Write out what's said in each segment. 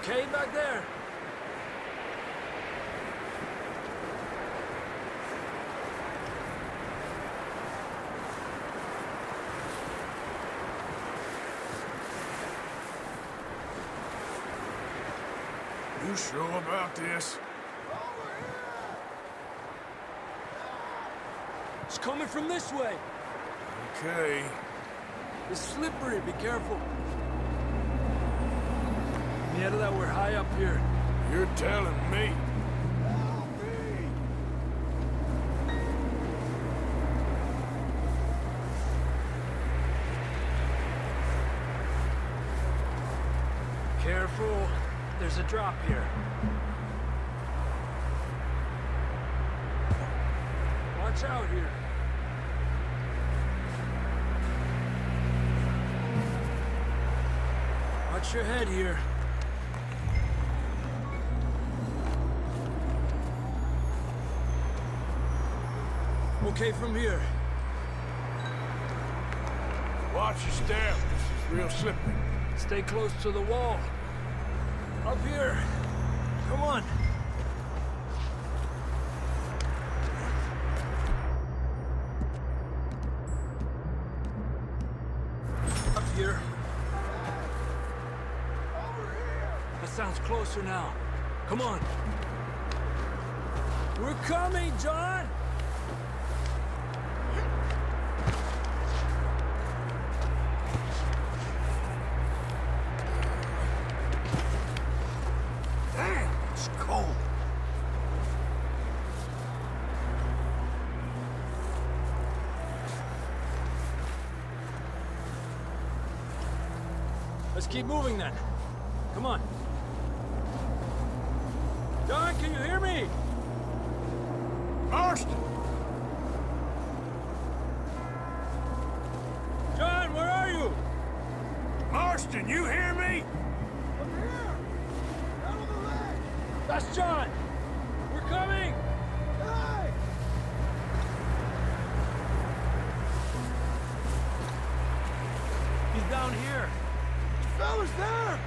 okay back there? You sure about this? It's coming from this way. Okay. It's slippery, be careful. Mierda, we're high up here. You're telling me. Careful. There's a drop here. Watch out here. Watch your head here. Okay from here. Watch your step. This is real slippery. Stay close to the wall. Up here. Come on. Up here. That sounds closer now. Come on. We're coming, John! Let's keep moving then. Come on. John, can you hear me? Marston! John, where are you? Marston, you hear me? I'm here! Out on the ledge! That's John! We're coming! Hey! He's down here. Fellas there!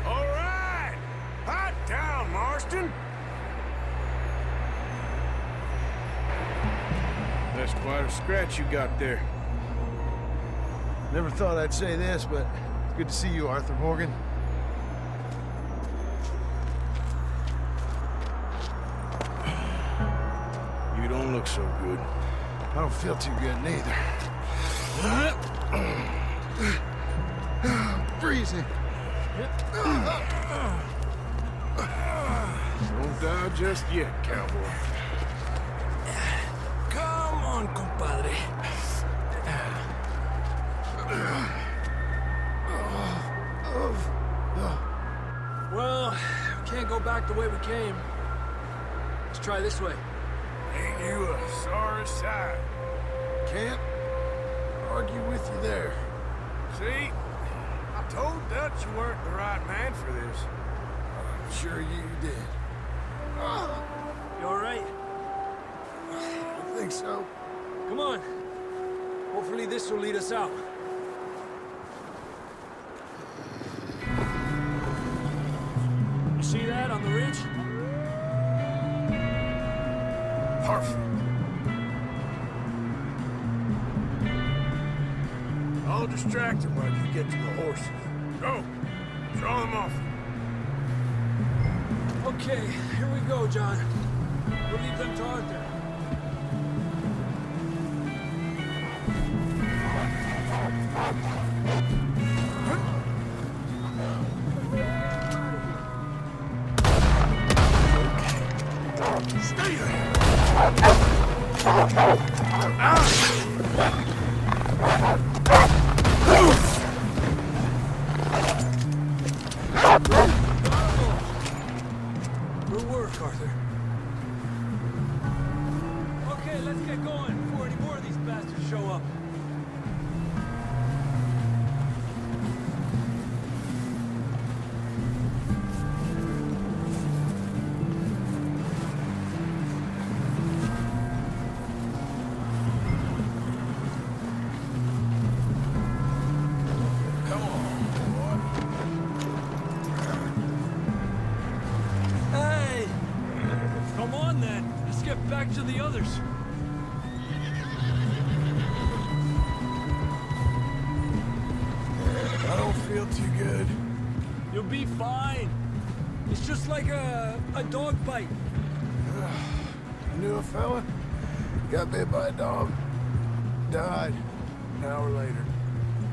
All right! Hot down, Marston! That's quite a scratch you got there. Never thought I'd say this, but it's good to see you, Arthur Morgan. You don't look so good. I don't feel too good neither. Freezing. Don't die just yet, cowboy. Come on, compadre. Well, we can't go back the way we came. Let's try this way. Ain't you a sorry sight? Can't argue with you there. See? I told Dutch you weren't the right man for this. I'm sure you did. You all right? I think so. Come on. Hopefully this will lead us out. You see that on the ridge? Perfect. I'll distract him while you get to the horses. Go! Draw them off. Okay, here we go, John. We'll leave them to Arthur. Stay there! Good work, Arthur. Okay, let's get going before any more of these bastards show up. to the others. I don't feel too good. You'll be fine. It's just like a dog bite. I knew a fella. Got bit by a dog. Died. An hour later.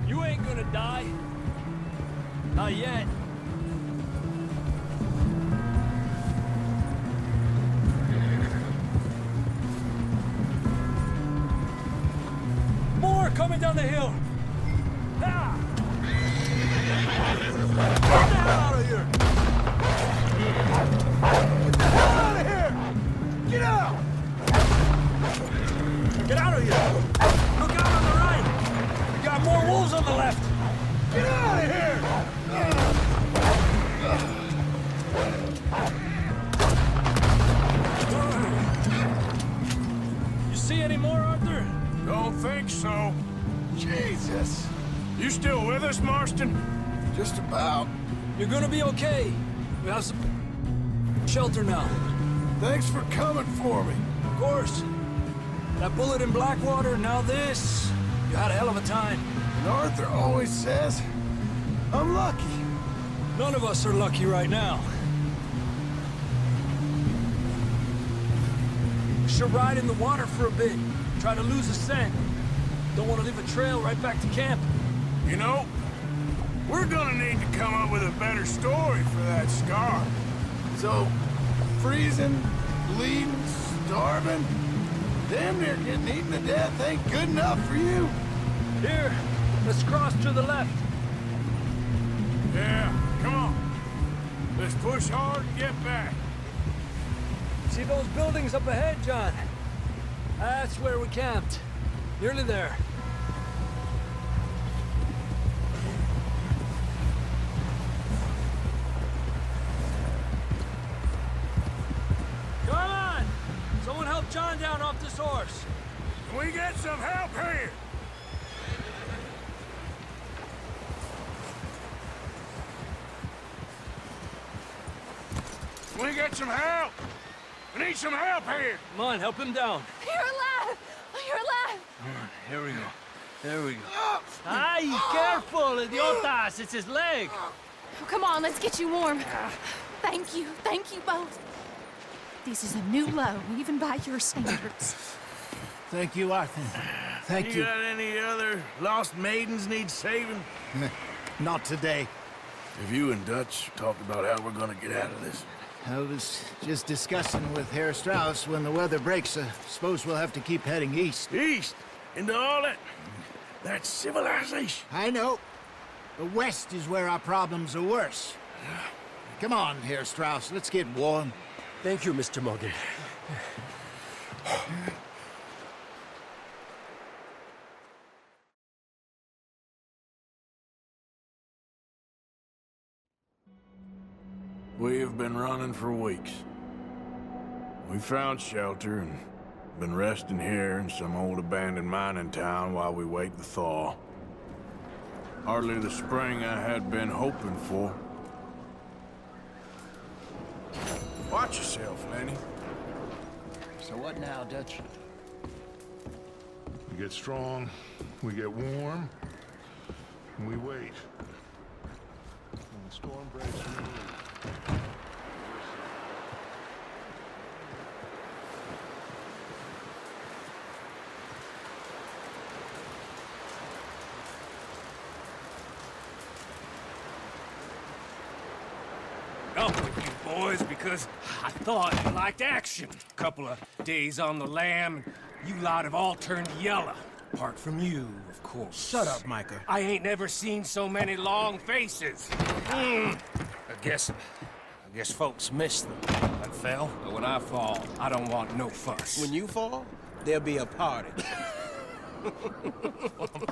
You ain't gonna die. Not yet. More coming down the hill. Ah! Get the hell out of here! Get the hell out of here! Get out! Get out of here! Look out on the right! You got more wolves on the left! Get out of here! You see any more, Arthur? Don't think so. Jesus. You still with us, Marston? Just about. You're gonna be okay. We have some shelter now. Thanks for coming for me. Of course. That bullet in Blackwater, now this. You had a hell of a time. And Arthur always says, I'm lucky. None of us are lucky right now. We should ride in the water for a bit. Try to lose a scent. Don't want to leave a trail right back to camp. You know, we're gonna need to come up with a better story for that scar. So, freezing, bleeding, starving, damn near getting eaten to death ain't good enough for you. Here, let's cross to the left. Yeah, come on. Let's push hard and get back. See those buildings up ahead, John? That's where we camped. Nearly there. Come on! Someone help John down off this horse. Can we get some help here? Can we get some help? We need some help here. Come on, help him down. You're alive! You're alive! Here we go. There we go. Ay, careful, idiotas! It's his leg. Oh, come on, let's get you warm. Thank you both. This is a new low, even by your standards. Thank you, Arthur. Thank you. You got any other lost maidens need saving? Not today. Have you and Dutch talked about how we're gonna get out of this? I was just discussing with Herr Strauss when the weather breaks. I suppose we'll have to keep heading east. East? Into all that... That's civilization. I know. The west is where our problems are worse. Come on, Herr Strauss. Let's get warm. Thank you, Mr. Morgan. We've been running for weeks. We found shelter and been resting here in some old abandoned mining town while we wait the thaw. Hardly the spring I had been hoping for. Watch yourself, Lenny. So what now, Dutch? We get strong, we get warm, and we wait. When the storm breaks, we move. Up with you boys because I thought you liked action. Couple of days on the lam, and you lot have all turned yellow. Apart from you, of course. Shut up, Micah. I ain't never seen so many long faces. I guess folks miss them. I fell, but when I fall, I don't want no fuss. When you fall, there'll be a party.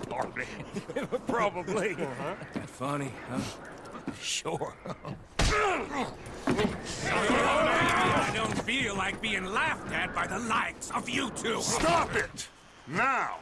Party. Probably. Funny, huh? Sure. I don't feel like being laughed at by the likes of you two. Stop it! Now!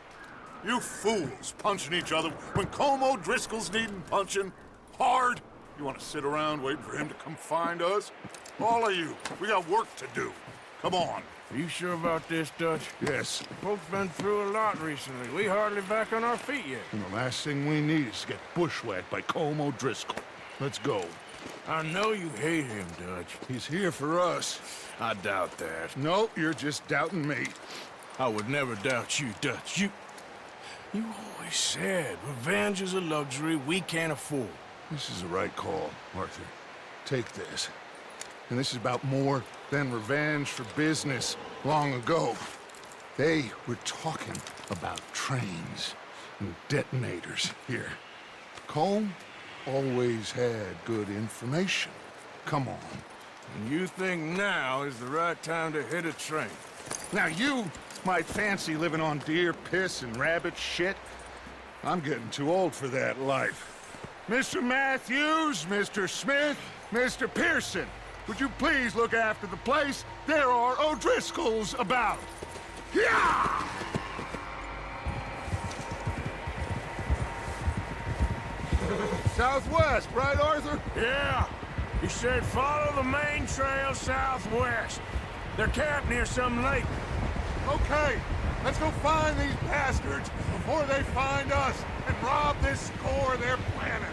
You fools punching each other when Como Driscoll's needing punching hard. You want to sit around waiting for him to come find us? All of you, we got work to do. Come on. Are you sure about this, Dutch? Yes. Folks been through a lot recently. We hardly back on our feet yet. And the last thing we need is to get bushwhacked by Colm O'Driscoll. Let's go. I know you hate him, Dutch. He's here for us. I doubt that. No, you're just doubting me. I would never doubt you, Dutch. You always said revenge is a luxury we can't afford. This is the right call, Arthur. Take this. And this is about more than revenge for business long ago. They were talking about trains and detonators here. Colm always had good information. Come on. And you think now is the right time to hit a train? Now you might fancy living on deer piss and rabbit shit. I'm getting too old for that life. Mr. Matthews, Mr. Smith, Mr. Pearson, would you please look after the place? There are O'Driscolls about. Yeah! Southwest, right, Arthur? Yeah. He said follow the main trail southwest. They're camped near some lake. Okay, let's go find these bastards before they find us and rob this core they're planning.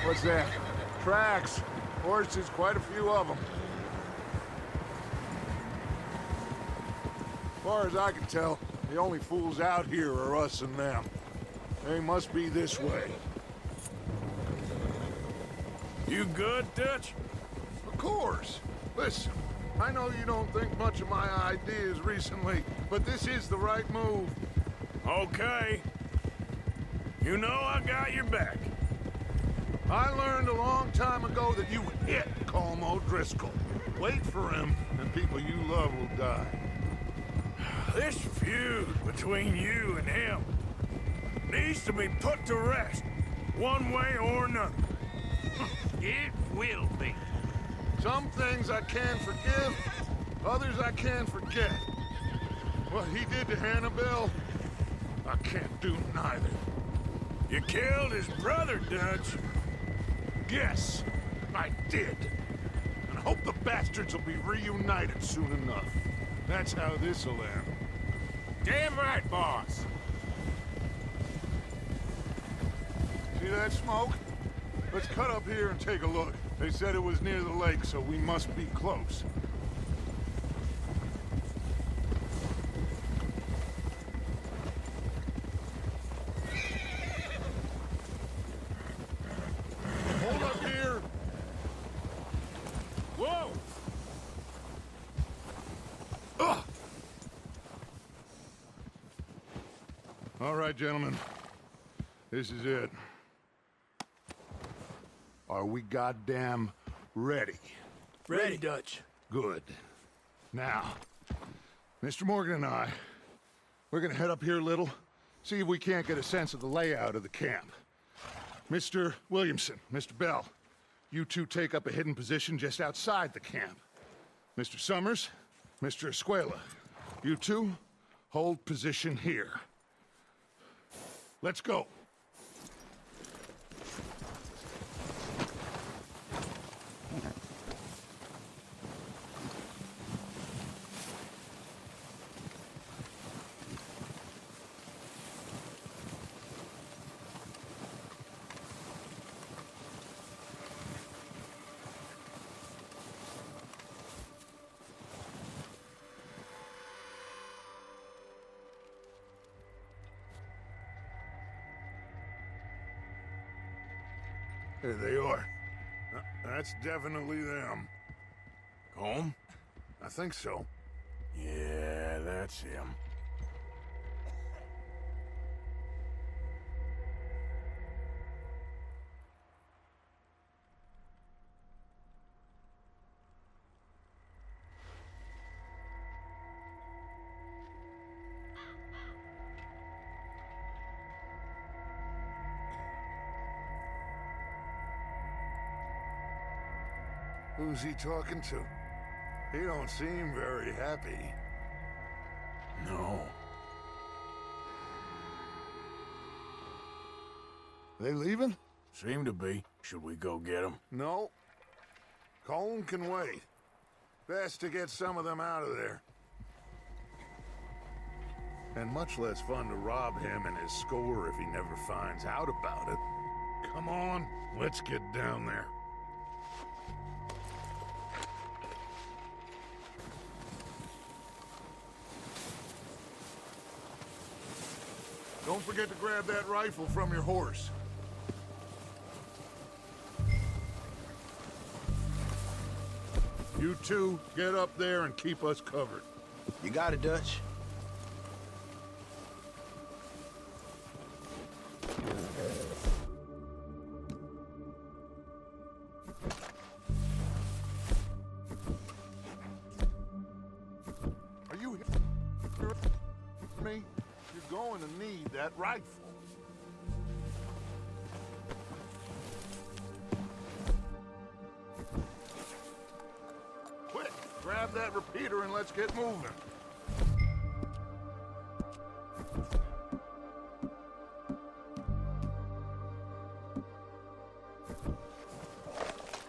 What's that? Tracks. Horses, quite a few of them. As far as I can tell, the only fools out here are us and them. They must be this way. You good, Dutch? Of course. Listen, I know you don't think much of my ideas recently, but this is the right move. Okay. You know I got your back. I learned a long time ago that you hit Colm O'Driscoll. Wait for him, and people you love will die. This feud between you and him needs to be put to rest, one way or another. It will be. Some things I can forgive, others I can forget. What he did to Annabelle, I can't do neither. You killed his brother, Dutch. Yes, I did. And I hope the bastards will be reunited soon enough. That's how this'll end. Damn right, boss. See that smoke? Let's cut up here and take a look. They said it was near the lake, so we must be close. Hold up here! Whoa! Ugh. All right, gentlemen. This is it. Are we goddamn ready? Ready, Dutch. Good. Now, Mr. Morgan and I, we're gonna head up here a little, see if we can't get a sense of the layout of the camp. Mr. Williamson, Mr. Bell, you two take up a hidden position just outside the camp. Mr. Summers, Mr. Escuela, you two hold position here. Let's go. There they are. That's definitely them. Colm? I think so. Yeah, that's him. Who's he talking to? He don't seem very happy. No. They leaving? Seem to be. Should we go get them? No. Colin can wait. Best to get some of them out of there. And much less fun to rob him and his score if he never finds out about it. Come on, let's get down there. Don't forget to grab that rifle from your horse. You two, get up there and keep us covered. You got it, Dutch. Are you here? Me? You're going to need that rifle. Quick, grab that repeater and let's get moving.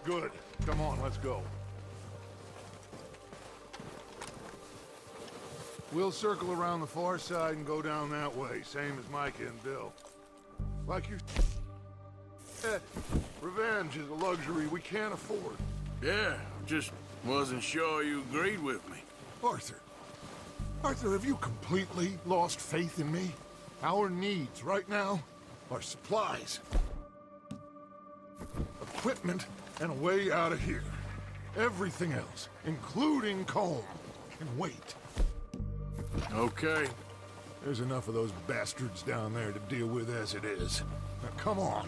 Good. Come on, let's go. We'll circle around the far side and go down that way, same as Micah and Bill. Like you said, revenge is a luxury we can't afford. Yeah, just wasn't sure you agreed with me. Arthur. Arthur, have you completely lost faith in me? Our needs right now are supplies, equipment, and a way out of here. Everything else, including Colm, can wait. Okay. There's enough of those bastards down there to deal with as it is. Now, come on.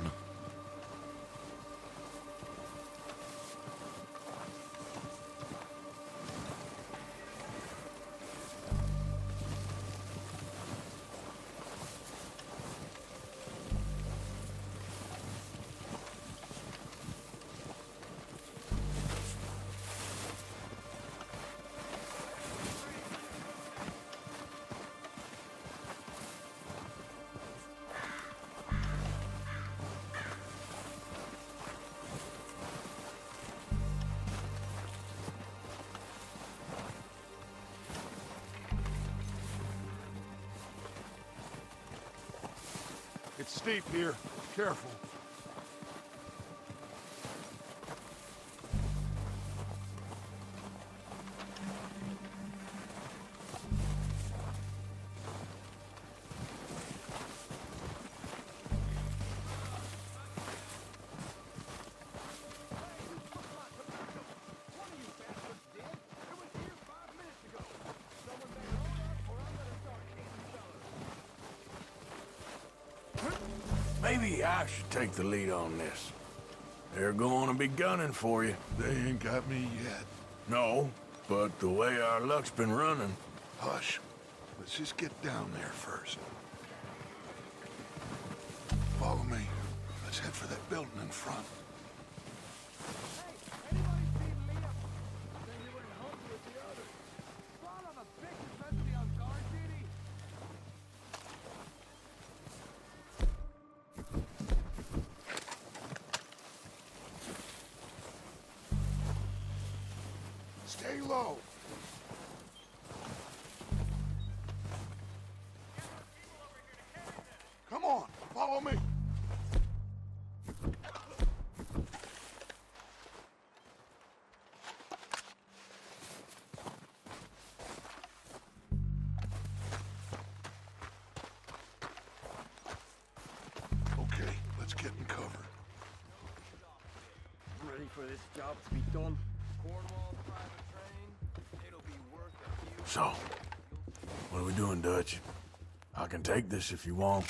It's steep here. Careful. Maybe I should take the lead on this. They're going to be gunning for you. They ain't got me yet. No, but the way our luck's been running... Hush. Let's just get down there first. Follow me. Let's head for that building in front. Stay low. Come on, follow me. Okay, let's get in cover. Ready for this job to be done? Cornwall private train. It'll be worth a few. So, what are we doing, Dutch? I can take this if you want.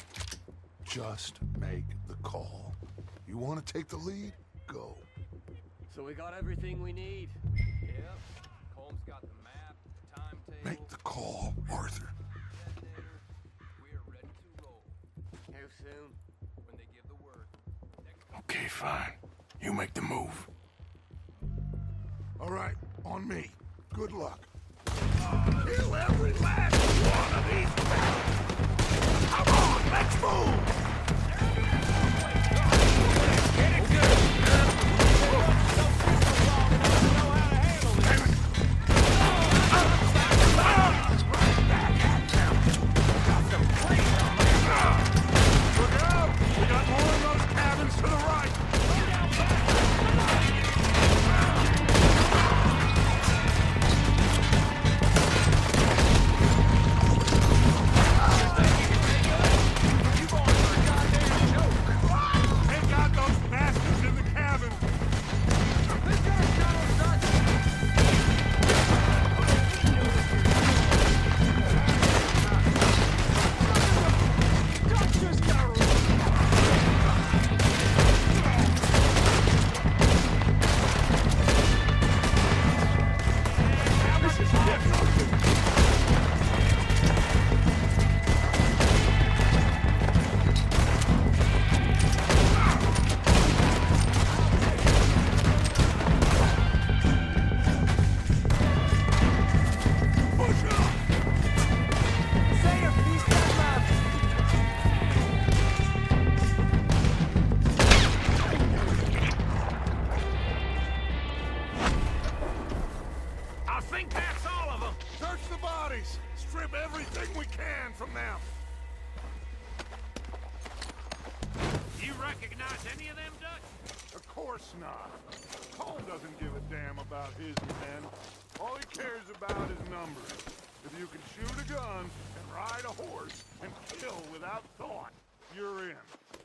Just make the call. You want to take the lead? Go. So we got everything we need. Yep. Colm's got the map, the timetable. Make the call, Arthur. We're ready to roll. How soon? When they give the word. Okay, fine. You make the move. All right, on me. Good luck. Kill every last one of these bastards! Come on, let's move!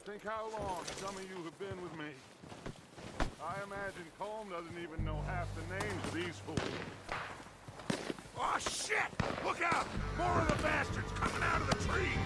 Think how long some of you have been with me. I imagine Colm doesn't even know half the names of these fools. Oh, shit! Look out! More of the bastards coming out of the trees!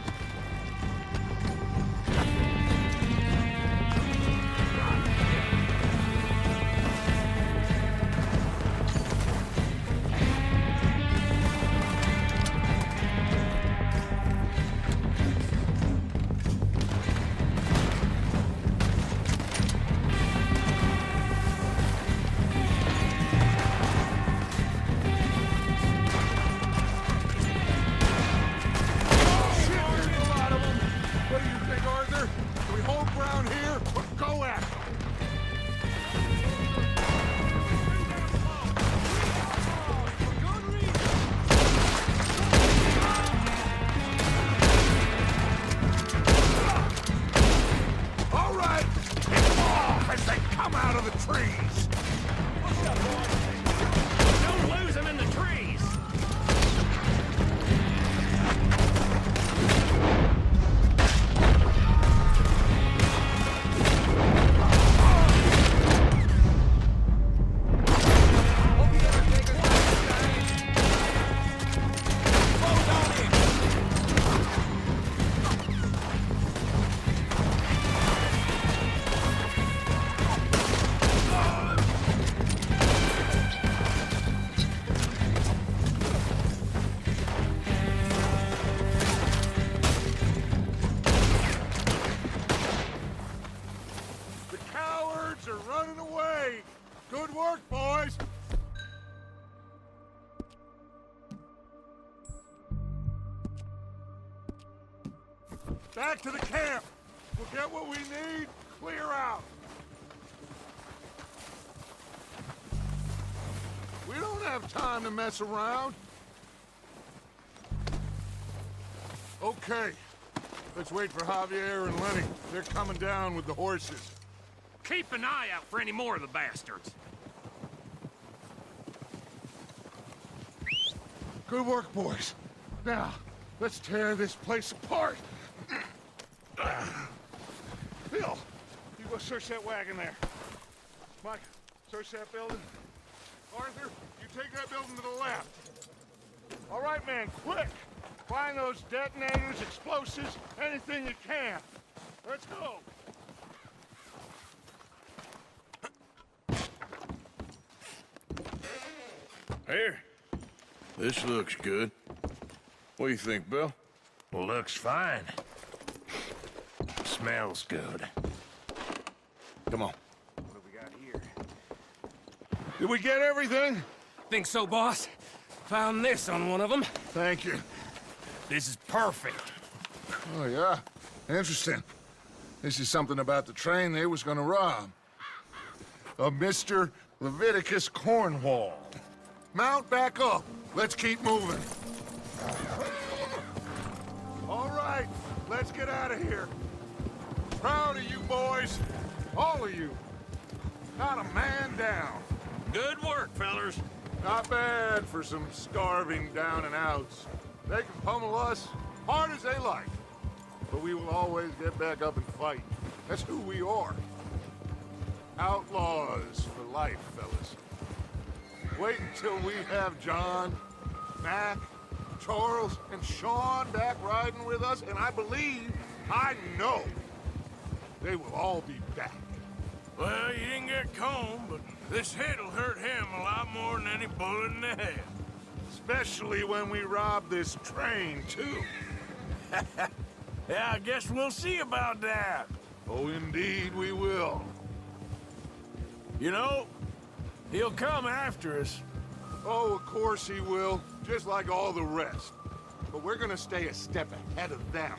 Back to the camp! We'll get what we need, clear out! We don't have time to mess around. Okay. Let's wait for Javier and Lenny. They're coming down with the horses. Keep an eye out for any more of the bastards. Good work, boys. Now, let's tear this place apart. Bill, you go search that wagon there. Mike, search that building. Arthur, you take that building to the left. All right, man, quick! Find those detonators, explosives, anything you can. Let's go! Here. This looks good. What do you think, Bill? Looks fine. Smells good. Come on. What have we got here? Did we get everything? Think so, boss? Found this on one of them. Thank you. This is perfect. Oh, yeah? Interesting. This is something about the train they was gonna rob. Of Mr. Leviticus Cornwall. Mount back up. Let's keep moving. All right, let's get out of here. Proud of you boys. All of you. Not a man down. Good work, fellers. Not bad for some starving down and outs. They can pummel us hard as they like. But we will always get back up and fight. That's who we are. Outlaws for life, fellas. Wait until we have John, Mac, Charles, and Sean back riding with us, and I believe, I know, they will all be back. Well, you didn't get Combe, but this hit'll hurt him a lot more than any bullet in the head. Especially when we rob this train, too. Yeah, I guess we'll see about that. Oh, indeed we will. You know, he'll come after us. Oh, of course he will, just like all the rest. But we're gonna stay a step ahead of them.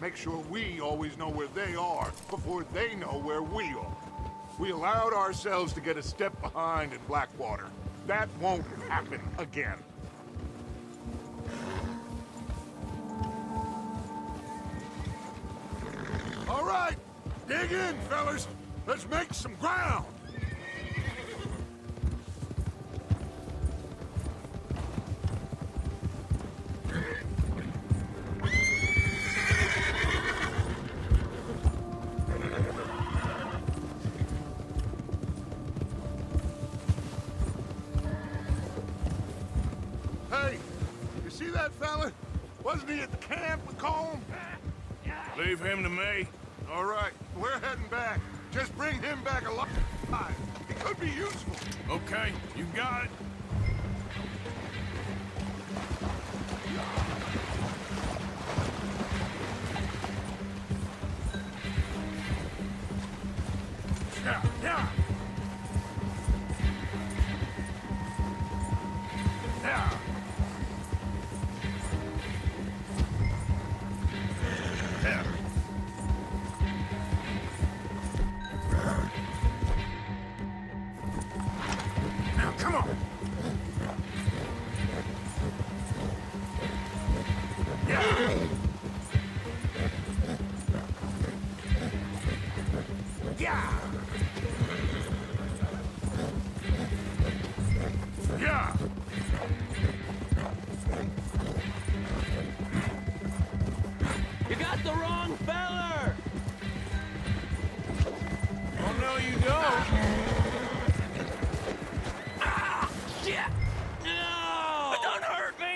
Make sure we always know where they are before they know where we are. We allowed ourselves to get a step behind in Blackwater. That won't happen again. All right, dig in, fellas. Let's make some ground. Hey, you see that fella? Wasn't he at the camp with Combe? Leave him to me. All right, we're heading back. Just bring him back alive. He could be useful. Okay, you got it. Yeah, yeah. Yeah. Yeah. Now, come on. Yeah. Yeah. Yeah. You got the wrong feller! Oh, no, you don't. Ah! Shit! No! Don't hurt me!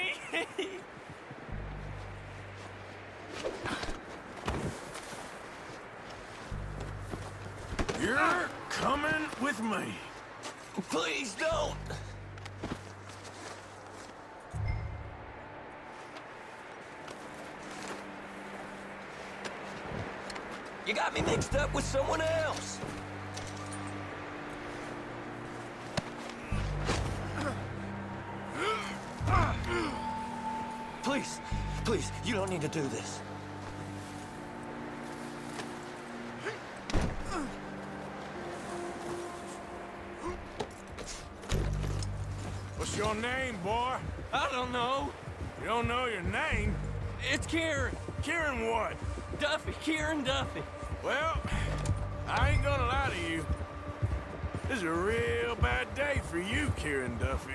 You're coming with me. Please don't! You got me mixed up with someone else! Please, please, you don't need to do this. What's your name, boy? I don't know. You don't know your name? It's Kieran. Kieran what? Duffy, Kieran Duffy. Well, I ain't gonna lie to you. This is a real bad day for you, Kieran Duffy.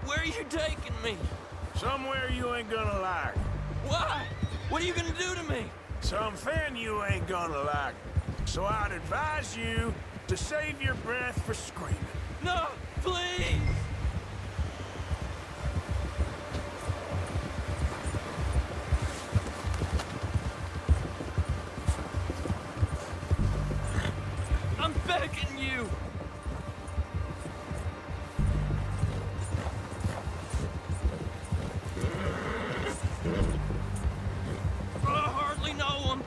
Where are you taking me? Somewhere you ain't gonna like. Why? What are you gonna do to me? Something you ain't gonna like. So I'd advise you to save your breath for screaming. No, please! I'm begging you! I hardly know him.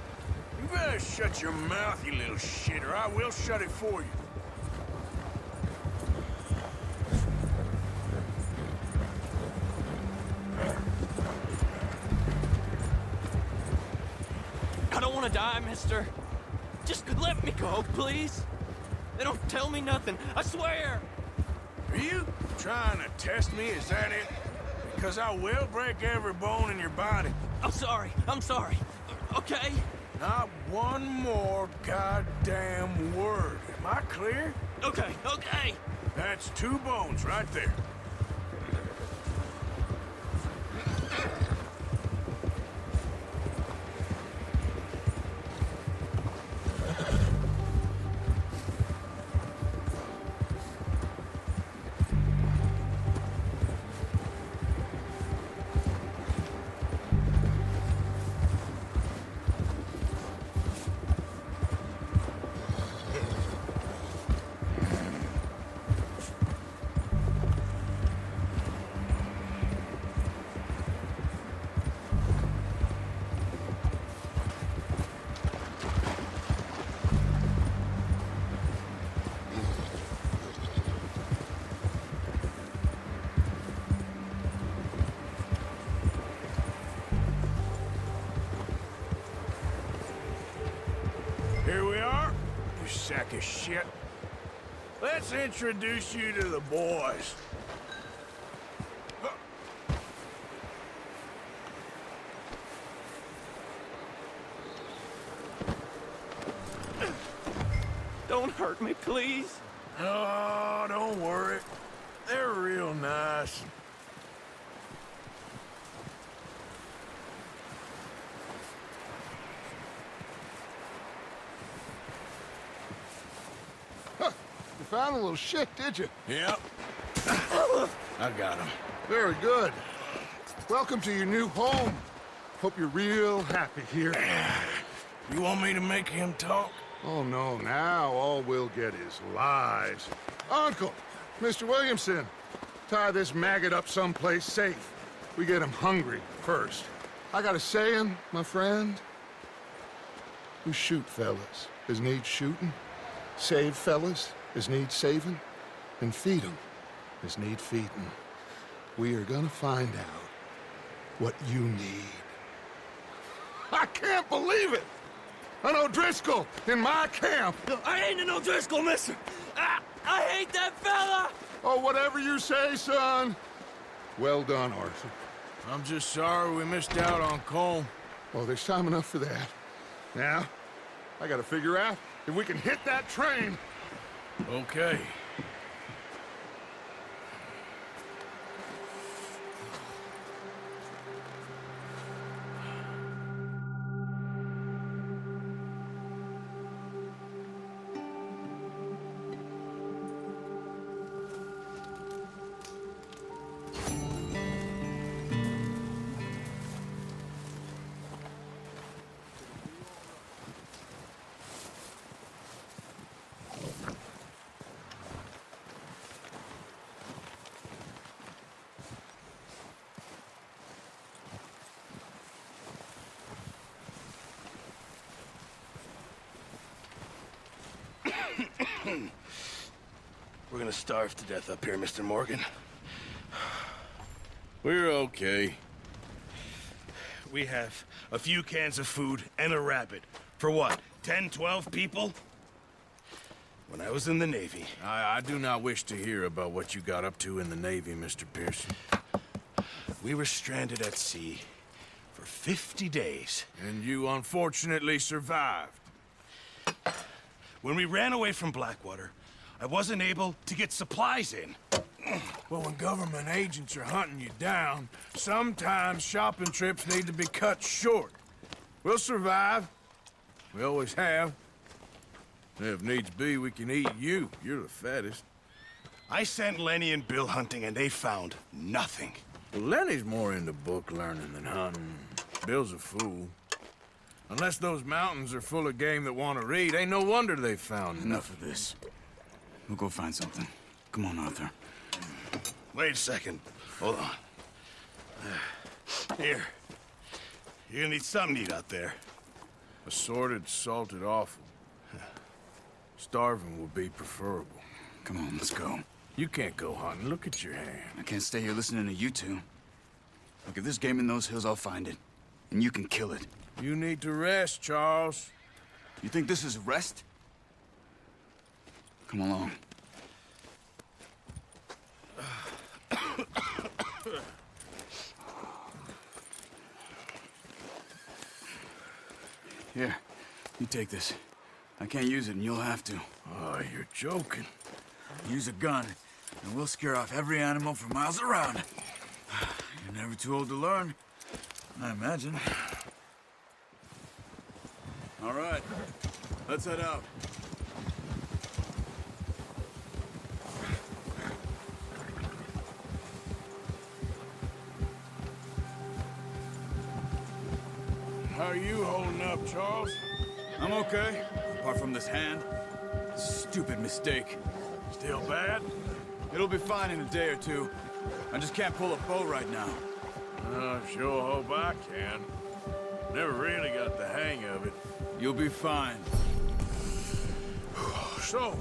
You better shut your mouth, you little shit, or I will shut it for you. die, mister. Just let me go, please. They don't tell me nothing, I swear. Are you trying to test me? Is that it? Because I will break every bone in your body. I'm sorry. Okay? Not one more goddamn word. Am I clear? Okay. That's 2 bones right there. Here we are, you sack of shit. Let's introduce you to the boys. Don't hurt me, please. Oh, don't worry. They're real nice. You found a little shit, did you? Yep. I got him. Very good. Welcome to your new home. Hope you're real happy here. You want me to make him talk? Oh, no, now all we'll get is lies. Uncle, Mr. Williamson, tie this maggot up someplace safe. We get him hungry first. I got a saying, my friend. We shoot fellas as need shooting, save fellas as need saving, and feed 'em as need feeding. We are gonna find out what you need. I can't believe it! An O'Driscoll in my camp! I ain't an O'Driscoll, mister! I hate that fella! Oh, whatever you say, son. Well done, Arthur. I'm just sorry we missed out on Cole. Oh, there's time enough for that. Now, I gotta figure out if we can hit that train. Okay. We're gonna starve to death up here, Mr. Morgan. We're okay. We have a few cans of food and a rabbit. For what, 10, 12 people? When I was in the Navy... I do not wish to hear about what you got up to in the Navy, Mr. Pearson. We were stranded at sea for 50 days. And you unfortunately survived. When we ran away from Blackwater, I wasn't able to get supplies in. Well, when government agents are hunting you down, sometimes shopping trips need to be cut short. We'll survive. We always have. If needs be, we can eat you. You're the fattest. I sent Lenny and Bill hunting, and they found nothing. Well, Lenny's more into book learning than hunting. Bill's a fool. Unless those mountains are full of game that want to read, ain't no wonder they found Enough of this. We'll go find something. Come on, Arthur. Wait a second. Hold on. Here. You're gonna need something to eat out there. Assorted, salted offal. Starving would be preferable. Come on, let's go. You can't go hunting. Look at your hand. I can't stay here listening to you two. Look, if there's game in those hills, I'll find it. And you can kill it. You need to rest, Charles. You think this is rest? Come along. Here, you take this. I can't use it, and you'll have to. Oh, you're joking. Use a gun, and we'll scare off every animal for miles around. You're never too old to learn, I imagine. All right, let's head out. How are you holding up, Charles? I'm okay, apart from this hand. Stupid mistake. Still bad? It'll be fine in a day or two. I just can't pull a bow right now. Sure hope I can. Never really got the hang of it. You'll be fine. So,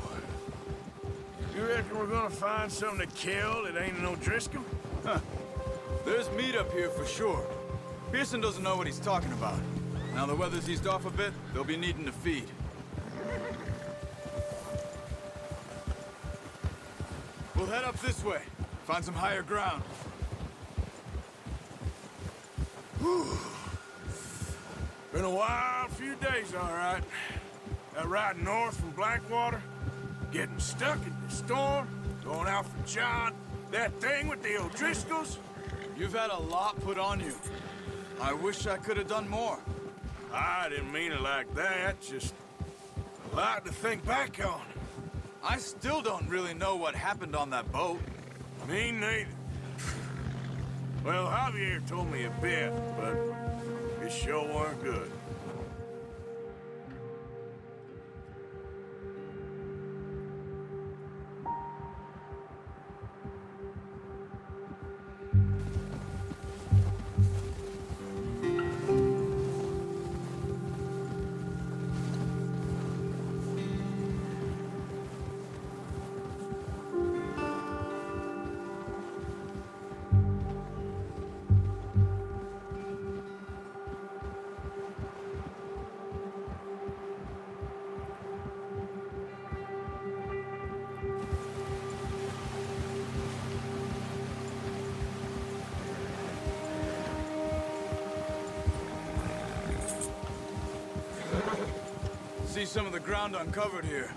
you reckon we're gonna find something to kill that ain't an O'Driscoll? Huh. There's meat up here for sure. Pearson doesn't know what he's talking about. Now the weather's eased off a bit, they'll be needing to feed. We'll head up this way. Find some higher ground. Whew. Been a wild few days, all right. That ride north from Blackwater, getting stuck in the storm, going out for John, that thing with the O'Driscolls. You've had a lot put on you. I wish I could have done more. I didn't mean it like that, just a lot to think back on. I still don't really know what happened on that boat. Me neither. Well, Javier told me a bit, but it sure weren't good. See some of the ground uncovered here.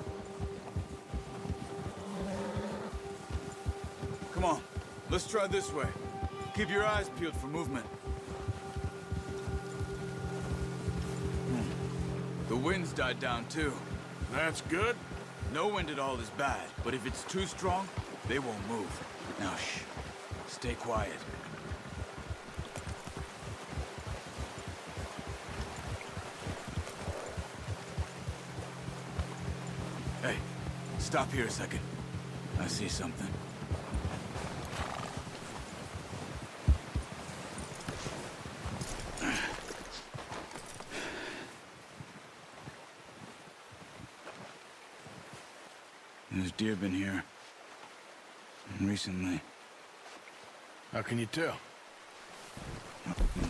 Come on, let's try this way. Keep your eyes peeled for movement. The wind's died down too. That's good. No wind at all is bad, but if it's too strong, they won't move. Now shh, stay quiet. Hey, stop here a second. I see something. There's deer been here. Recently. How can you tell?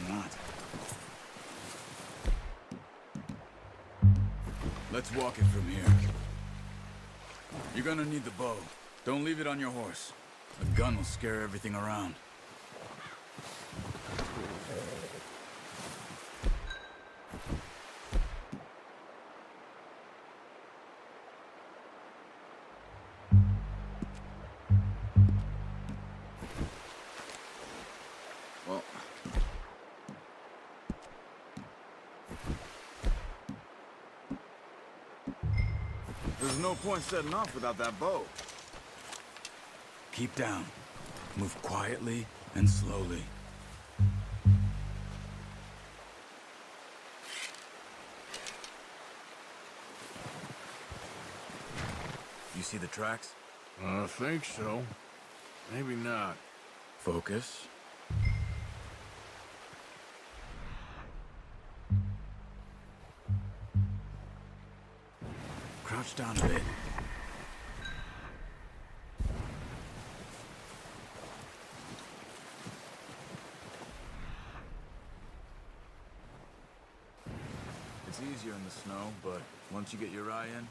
Not. Let's walk it from here. You're gonna need the bow. Don't leave it on your horse. A gun will scare everything around. Well... There's no point setting off without that bow. Keep down. Move quietly and slowly. You see the tracks? I think so. Maybe not. Focus. Crouch down a bit. the snow, but once you get your eye in,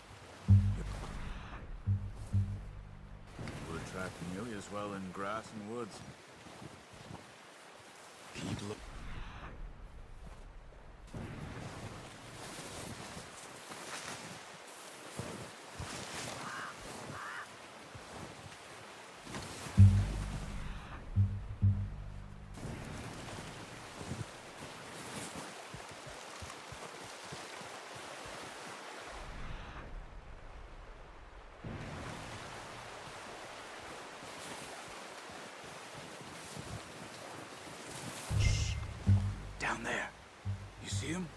will attract nearly as well in grass and woods. Keep looking. Down there. You see him?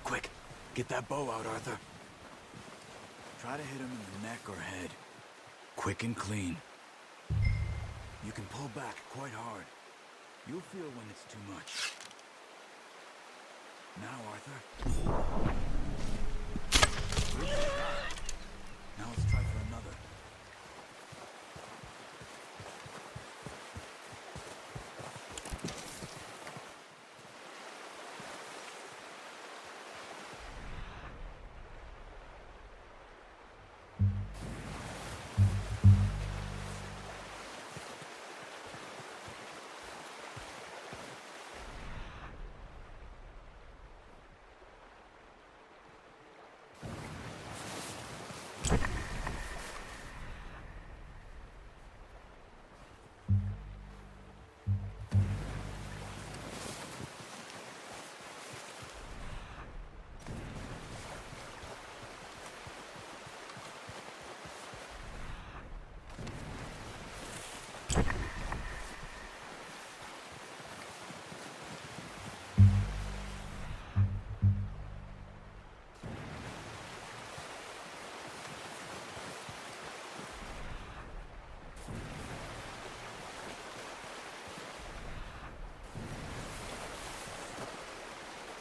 Quick, get that bow out, Arthur. Try to hit him in the neck or head. Quick and clean. You can pull back quite hard. You'll feel when it's too much. Now, Arthur. Good shot. Now let's try for another.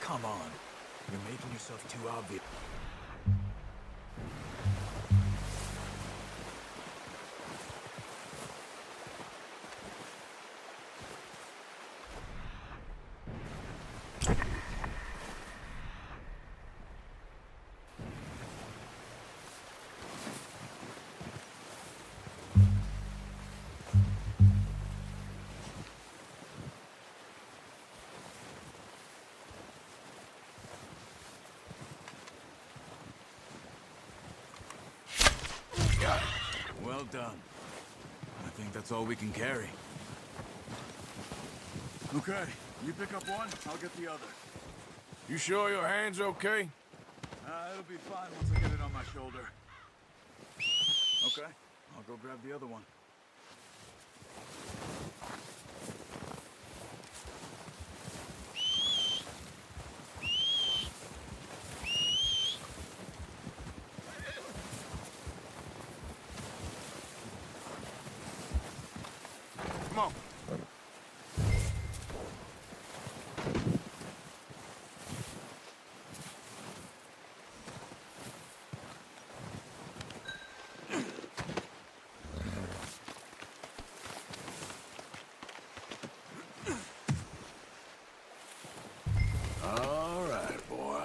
Come on. You're making yourself too obvious. Well done. I think that's all we can carry. Okay, you pick up one, I'll get the other. You sure your hand's okay? It'll be fine once I get it on my shoulder. Okay, I'll go grab the other one. Come on. All right, boy.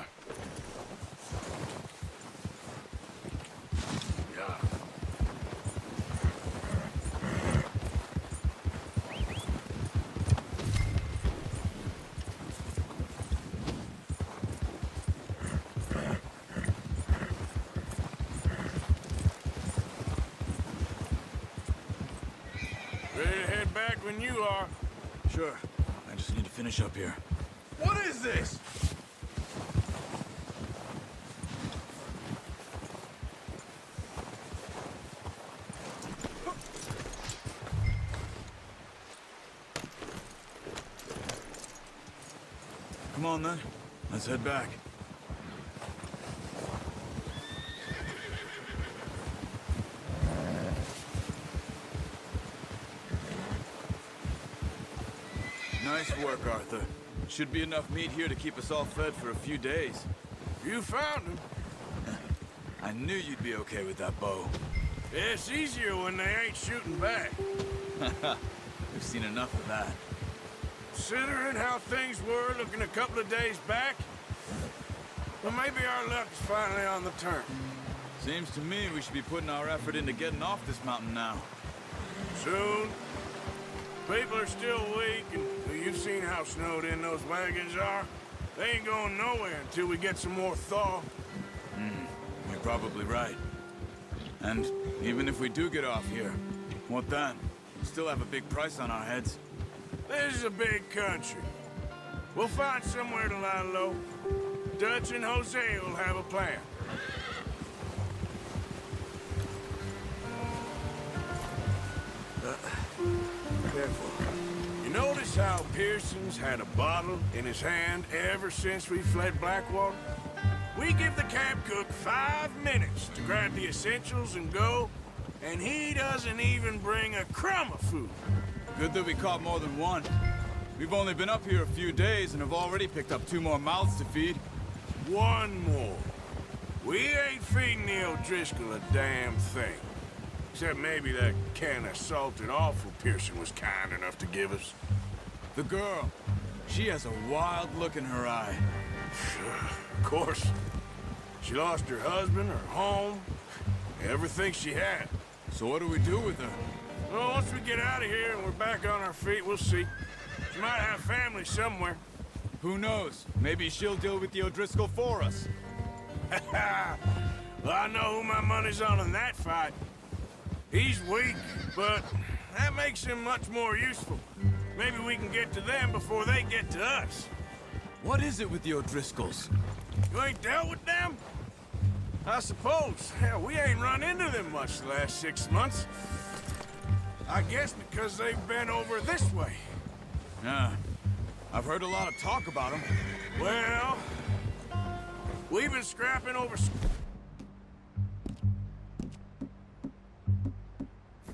Yeah. Ready to head back when you are. Sure. I just need to finish up here. What is this? Come on, then. Let's head back. Nice work, Arthur. Should be enough meat here to keep us all fed for a few days. You found him. I knew you'd be okay with that bow. Yeah, it's easier when they ain't shooting back. We've seen enough of that. Considering how things were looking a couple of days back, Well, maybe our luck is finally on the turn. Seems to me we should be putting our effort into getting off this mountain now. Soon. People are still weak, and well, you've seen how snowed in those wagons are. They ain't going nowhere until we get some more thaw. You're probably right. And even if we do get off here, what then? We still have a big price on our heads. This is a big country. We'll find somewhere to lie low. Dutch and Jose will have a plan. Careful. You notice how Pearson's had a bottle in his hand ever since we fled Blackwater? We give the camp cook 5 minutes to grab the essentials and go, and he doesn't even bring a crumb of food. Good that we caught more than one. We've only been up here a few days and have already picked up 2 more mouths to feed. 1 more. We ain't feeding the O'Driscoll a damn thing. Except maybe that can of salted offal Pearson was kind enough to give us. The girl. She has a wild look in her eye. Of course. She lost her husband, her home, everything she had. So what do we do with her? Well, once we get out of here and we're back on our feet, we'll see. She might have family somewhere. Who knows? Maybe she'll deal with the O'Driscoll for us. Well, I know who my money's on in that fight. He's weak, but that makes him much more useful. Maybe we can get to them before they get to us. What is it with the O'Driscolls? You ain't dealt with them? I suppose. Hell, we ain't run into them much the last 6 months. I guess because they've been over this way. Yeah. I've heard a lot of talk about them. Well, we've been scrapping over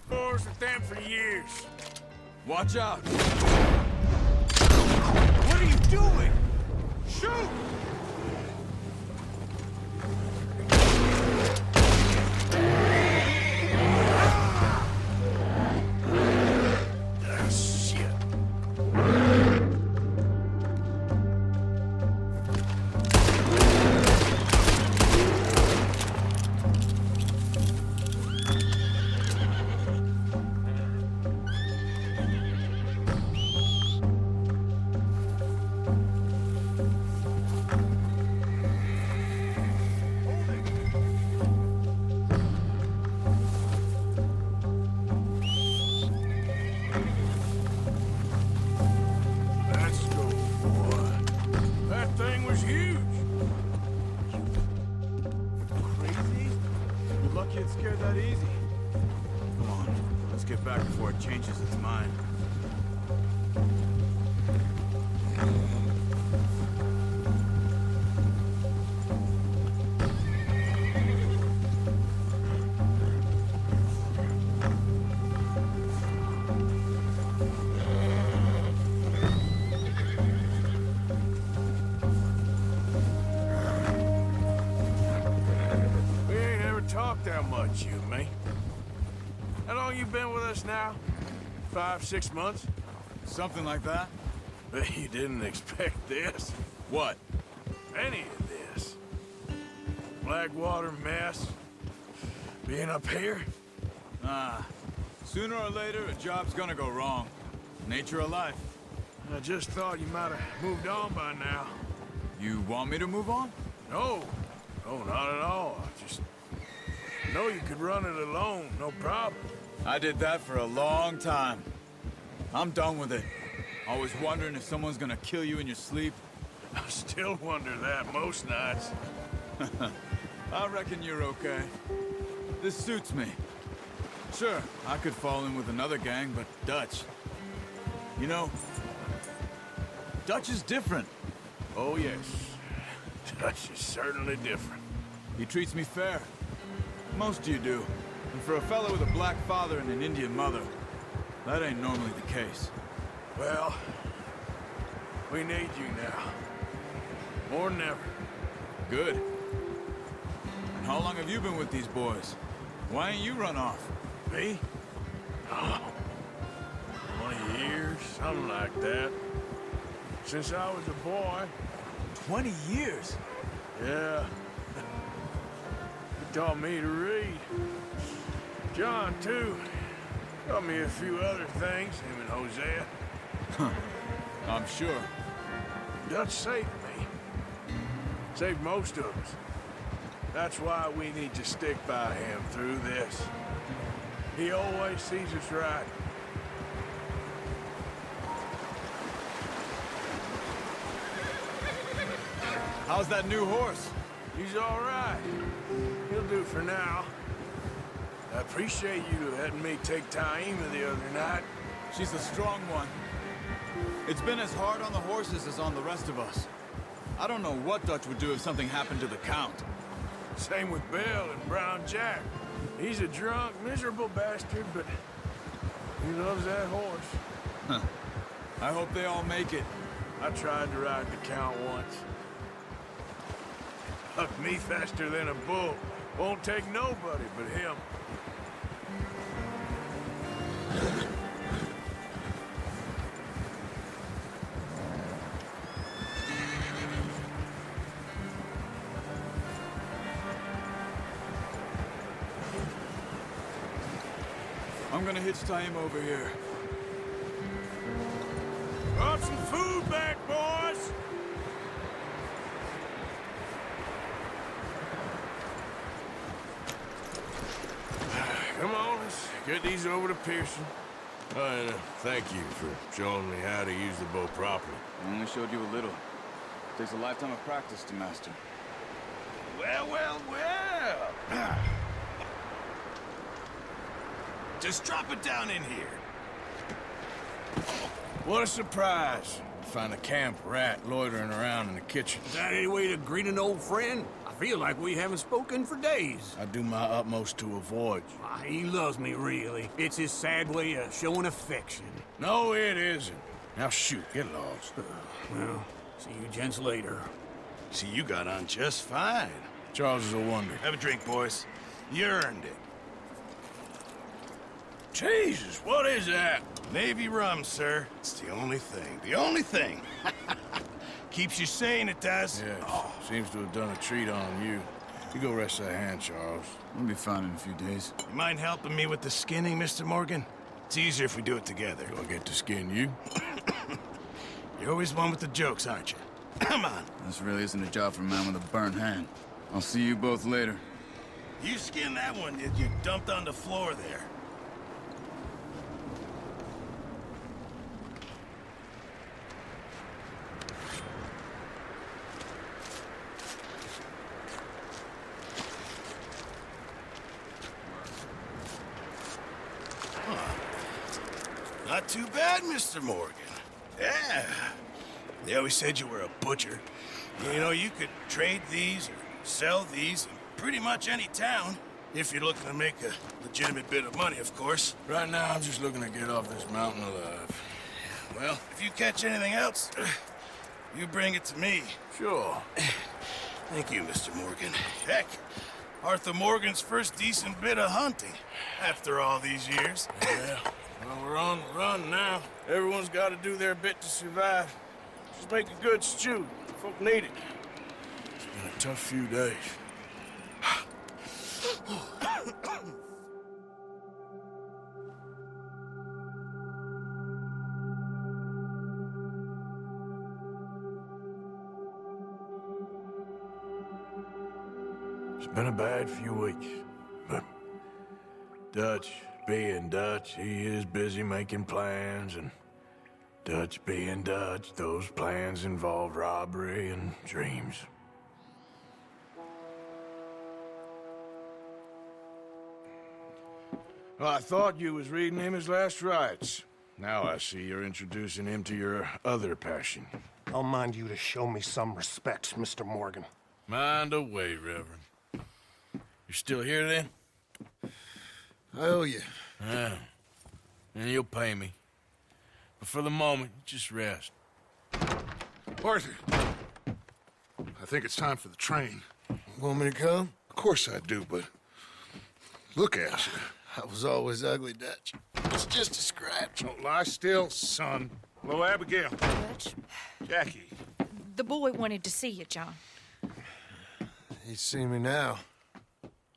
scores with them for years. Watch out! What are you doing? Shoot! Changes its mind. We ain't ever talked that much, you and me. How long you been with us now? 5, 6 months? Something like that? But you didn't expect this. What? Any of this. Blackwater mess. Being up here? Sooner or later, a job's gonna go wrong. Nature of life. I just thought you might have moved on by now. You want me to move on? No. No, not at all. I just know you could run it alone, no problem. I did that for a long time. I'm done with it. Always wondering if someone's gonna kill you in your sleep. I still wonder that most nights. I reckon you're okay. This suits me. Sure, I could fall in with another gang, but Dutch... You know, Dutch is different. Oh, yes. Dutch is certainly different. He treats me fair. Most of you do. And for a fellow with a black father and an Indian mother, that ain't normally the case. Well, we need you now. More than ever. Good. And how long have you been with these boys? Why ain't you run off? Me? Oh, 20 years, something like that. Since I was a boy. 20 years? Yeah. He taught me to read. John, too. Taught me a few other things, him and Hosea. I'm sure. Dutch saved me. Saved most of us. That's why we need to stick by him through this. He always sees us right. How's that new horse? He's all right. He'll do for now. I appreciate you letting me take Taima the other night. She's a strong one. It's been as hard on the horses as on the rest of us. I don't know what Dutch would do if something happened to the Count. Same with Bill and Brown Jack. He's a drunk, miserable bastard, but he loves that horse. Huh. I hope they all make it. I tried to ride the Count once. Hucked me faster than a bull. Won't take nobody but him. I'm gonna hitch Taima over here. Brought some food back, boys! Come on, let's get these over to Pearson. And thank you for showing me how to use the bow properly. I only showed you a little. Takes a lifetime of practice to master. Well, well, well. Just drop it down in here. What a surprise. Find a camp rat loitering around in the kitchen. Is that any way to greet an old friend? I feel like we haven't spoken for days. I do my utmost to avoid you. He loves me, really. It's his sad way of showing affection. No, it isn't. Now shoot, get lost. Well, see you gents later. See, you got on just fine. Charles is a wonder. Have a drink, boys. You earned it. Jesus, what is that? Navy rum, sir. It's the only thing. The only thing. Keeps you sane, it does. Yes, seems to have done a treat on you. You go rest that hand, Charles. We'll be fine in a few days. You mind helping me with the skinning, Mr. Morgan? It's easier if we do it together. Do I get to skin you? You're always one with the jokes, aren't you? Come on. This really isn't a job for a man with a burnt hand. I'll see you both later. You skinned that one you dumped on the floor there. Not too bad, Mr. Morgan. Yeah. They always said you were a butcher. You know, you could trade these or sell these in pretty much any town. If you're looking to make a legitimate bit of money, of course. Right now, I'm just looking to get off this mountain alive. Well, if you catch anything else, you bring it to me. Sure. Thank you, Mr. Morgan. Heck, Arthur Morgan's first decent bit of hunting after all these years. Yeah. Well, we're on the run now. Everyone's got to do their bit to survive. Just make a good stew. Folk need it. It's been a tough few days. It's been a bad few weeks, but Dutch being Dutch, he is busy making plans, and Dutch being Dutch, those plans involve robbery and dreams. Well, I thought you was reading him his last rites. Now I see you're introducing him to your other passion. I'll mind you to show me some respect, Mr. Morgan. Mind away, Reverend. You're still here, then? I owe you. Yeah. And you'll pay me. But for the moment, just rest. Arthur, I think it's time for the train. Want me to come? Of course I do, but look at you. I was always ugly, Dutch. It's just a scratch. Don't lie still, son. Hello, Abigail. Dutch, Jackie. the boy wanted to see you, John. You see me now.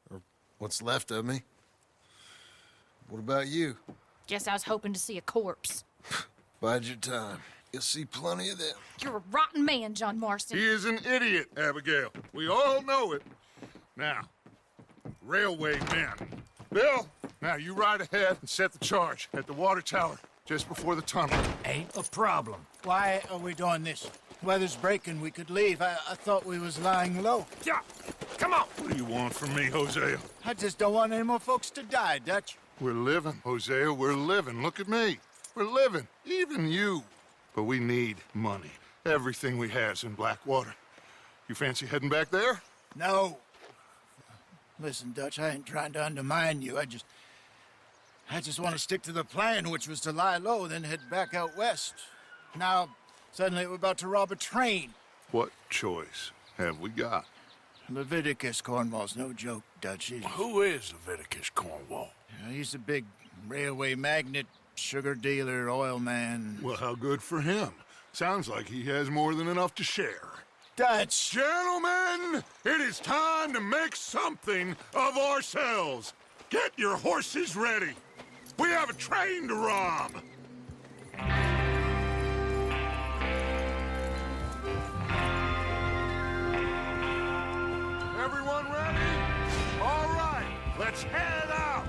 Or what's left of me. What about you? Guess I was hoping to see a corpse. Bide your time. You'll see plenty of them. You're a rotten man, John Marston. He is an idiot, Abigail. We all know it. Now, railway men. Bill, now you ride ahead and set the charge at the water tower just before the tunnel. Ain't a problem. Why are we doing this? Weather's breaking. We could leave. I thought we was lying low. Yeah, come on. What do you want from me, Hosea? I just don't want any more folks to die, Dutch. We're living, Hosea. We're living. Look at me. We're living. Even you. But we need money. Everything we has in Blackwater. You fancy heading back there? No. Listen, Dutch, I ain't trying to undermine you. I just want to stick to the plan, which was to lie low, then head back out west. Now, suddenly we're about to rob a train. What choice have we got? Leviticus Cornwall's no joke, Dutch. Who is Leviticus Cornwall? He's a big railway magnate, sugar dealer, oil man. Well, how good for him. Sounds like he has more than enough to share. Dutch! Gentlemen, it is time to make something of ourselves. Get your horses ready. We have a train to rob. Everyone ready? All right, let's head out.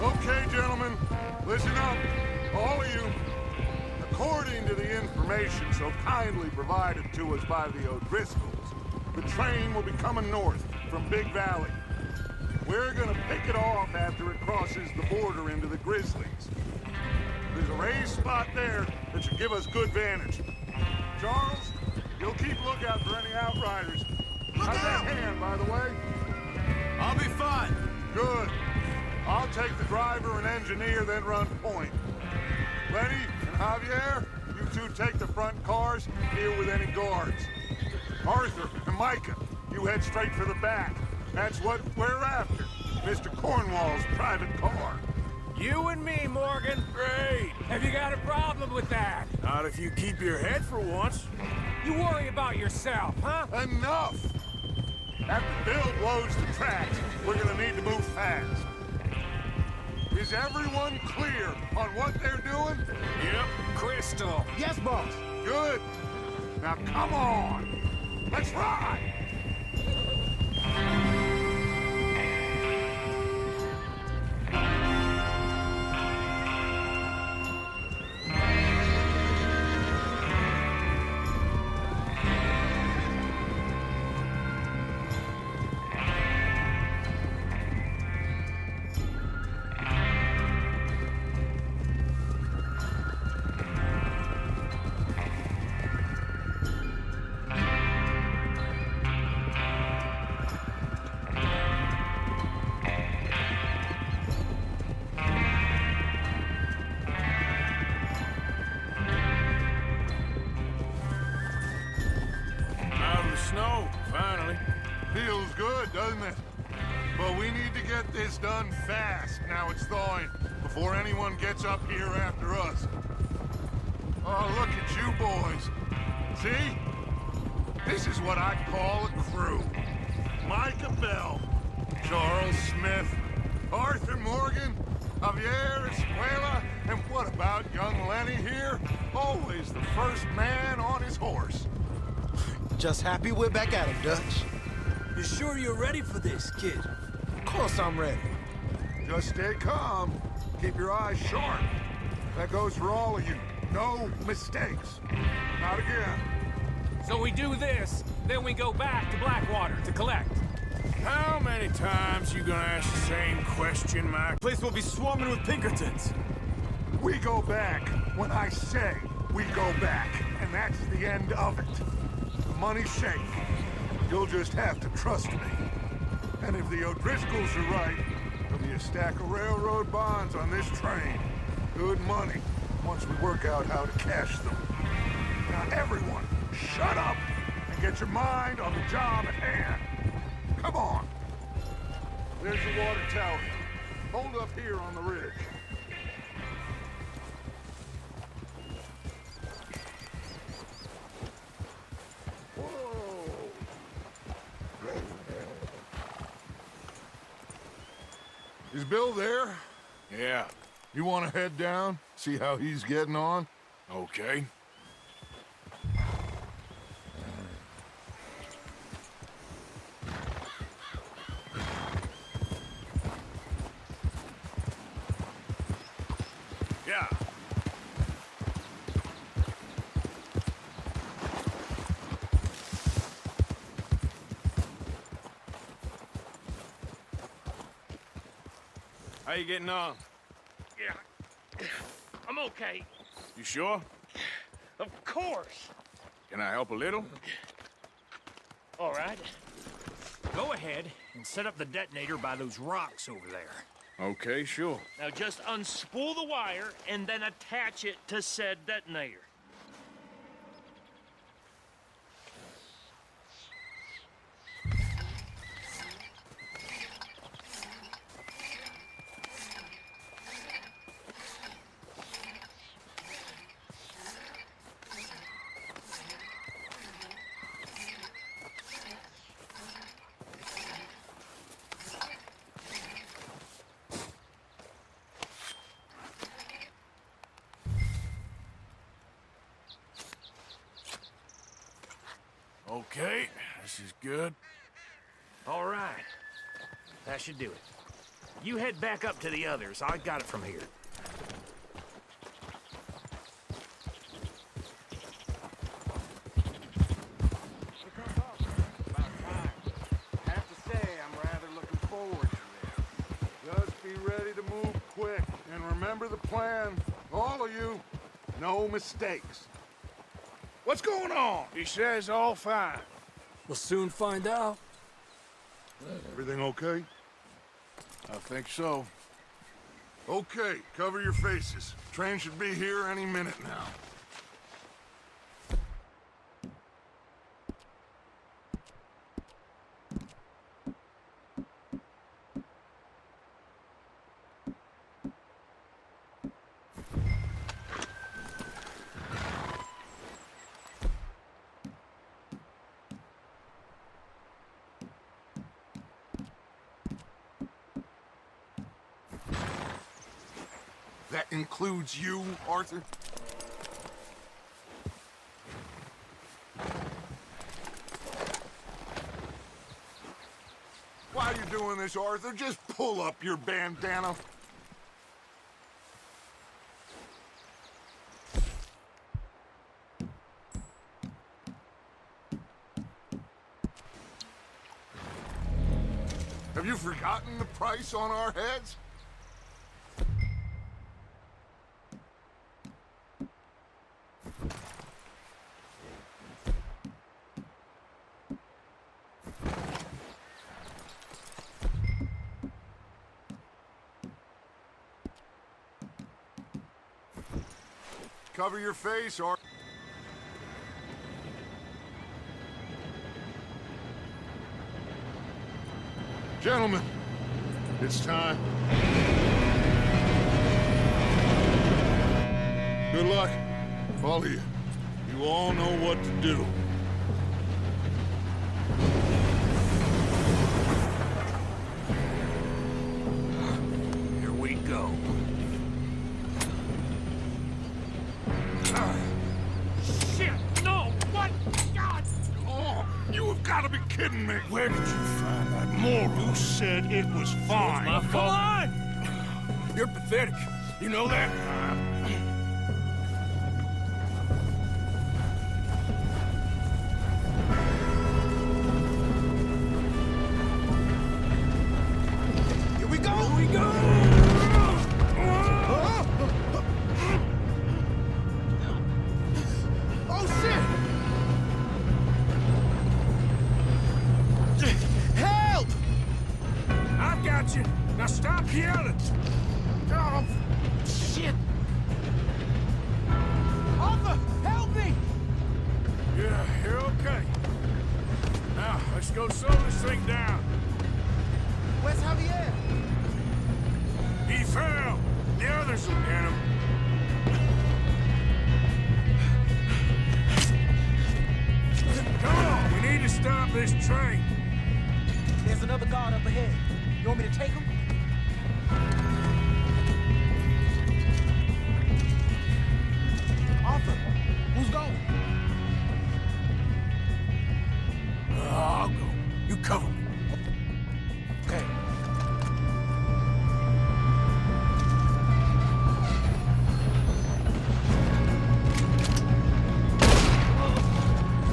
Okay, gentlemen, listen up, all of you. According to the information so kindly provided to us by the O'Driscolls, the train will be coming north from Big Valley. We're gonna pick it off after it crosses the border into the Grizzlies. There's a raised spot there that should give us good vantage. Charles, you'll keep lookout for any outriders. How's that hand, by the way? I'll be fine. Good. I'll take the driver and engineer, then run point. Lenny and Javier, you two take the front cars, deal with any guards. Arthur and Micah, you head straight for the back. That's what we're after. Mr. Cornwall's private car. You and me, Morgan. Great. Have you got a problem with that? Not if you keep your head for once. You worry about yourself, huh? Enough! After Bill blows the tracks, we're gonna need to move fast. Is everyone clear on what they're doing? Yep. Crystal. Yes, boss. Good. Now come on. Let's ride. Snow, finally. Feels good, doesn't it? But we need to get this done fast, now it's thawing, before anyone gets up here after us. Oh, look at you boys. See? This is what I call a crew. Micah Bell, Charles Smith, Arthur Morgan, Javier Escuela, and what about young Lenny here? Always the first man on his horse. Just happy we're back at it, Dutch. You sure you're ready for this, kid? Of course I'm ready. Just stay calm. Keep your eyes sharp. That goes for all of you. No mistakes. Not again. So we do this, then we go back to Blackwater to collect. How many times you gonna ask the same question, Mike? Place will be swarming with Pinkertons. We go back when I say we go back, and that's the end of it. The money's safe. You'll just have to trust me. And if the O'Driscolls are right, there'll be a stack of railroad bonds on this train. Good money, once we work out how to cash them. Now everyone, shut up get your mind on the job at hand. Come on. There's the water tower. Hold up here on the ridge. Whoa. Is Bill there? Yeah. You want to head down? See how he's getting on? Okay. Yeah. How you getting on? Yeah. I'm okay. You sure? Of course. Can I help a little? All right. Go ahead and set up the detonator by those rocks over there. Okay, sure. Now just unspool the wire and then attach it to said detonator. Okay, this is good. All right. That should do it. You head back up to the others. I got it from here. Have to say, I'm rather looking forward to this. Just be ready to move quick, and remember the plan. All of you, no mistakes. What's going on? He says all fine. We'll soon find out. Everything okay? I think so. Okay, cover your faces. Train should be here any minute now. That includes you, Arthur? Why are you doing this, Arthur? Just pull up your bandana. Have you forgotten the price on our heads? Cover your face, or... Gentlemen, it's time. Good luck, all of you. You all know what to do. Here we go. Shit! No! What? God! Oh, you have got to be kidding me. Where did you find that moral? Who said it was fine? My fault. Come on! You're pathetic. You know that? Here we go! Here we go! Oh, shit! Help! I got you. Now stop yelling. Oh, shit! Arthur, help me! Yeah, you're okay. Let's go slow this thing down. Where's Javier? He fell. The others will get him. Come on, we need to stop this train. There's another guard up ahead. You want me to take him? Arthur, who's going? I'll go. You cover me. Okay.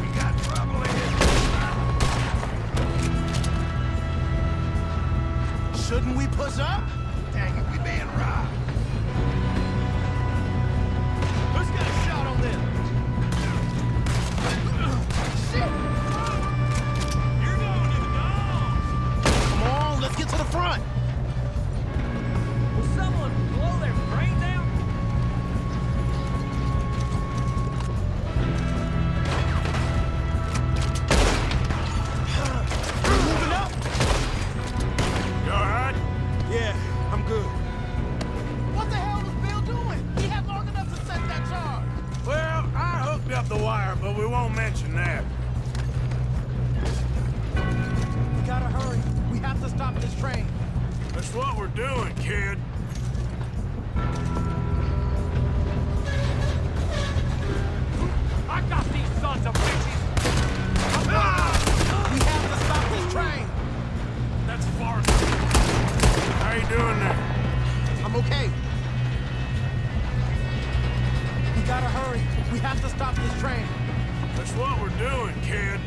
We got trouble here. Shouldn't we push up? Dang it, we being robbed. Who's got a shot on them? Shit! You're going to the dogs. Come on, let's get to the front. Will someone blow their brains out? Moving up? You all right? Yeah, I'm good. What the hell was Bill doing? He had long enough to set that charge. Well, I hooked up the wire, but we won't mention that. We gotta hurry. We have to stop this train. That's what we're doing, kid. I got these sons of bitches! We have to stop this train. That's far. How you doing there? I'm okay. We gotta hurry. We have to stop this train. That's what we're doing, kid.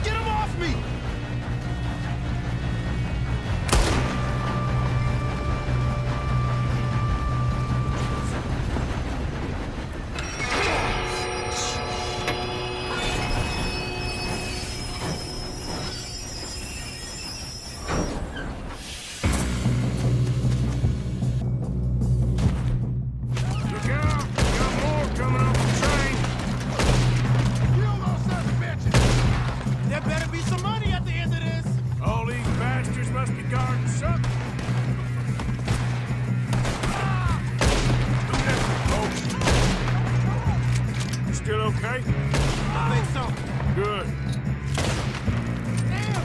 Get him off me! Look out! Got more coming up the train. Kill those sons of bitches! There better be some money at the end of this! All these bastards must be guarding something. Look at them, folks. You still okay? I think so. Good. Damn!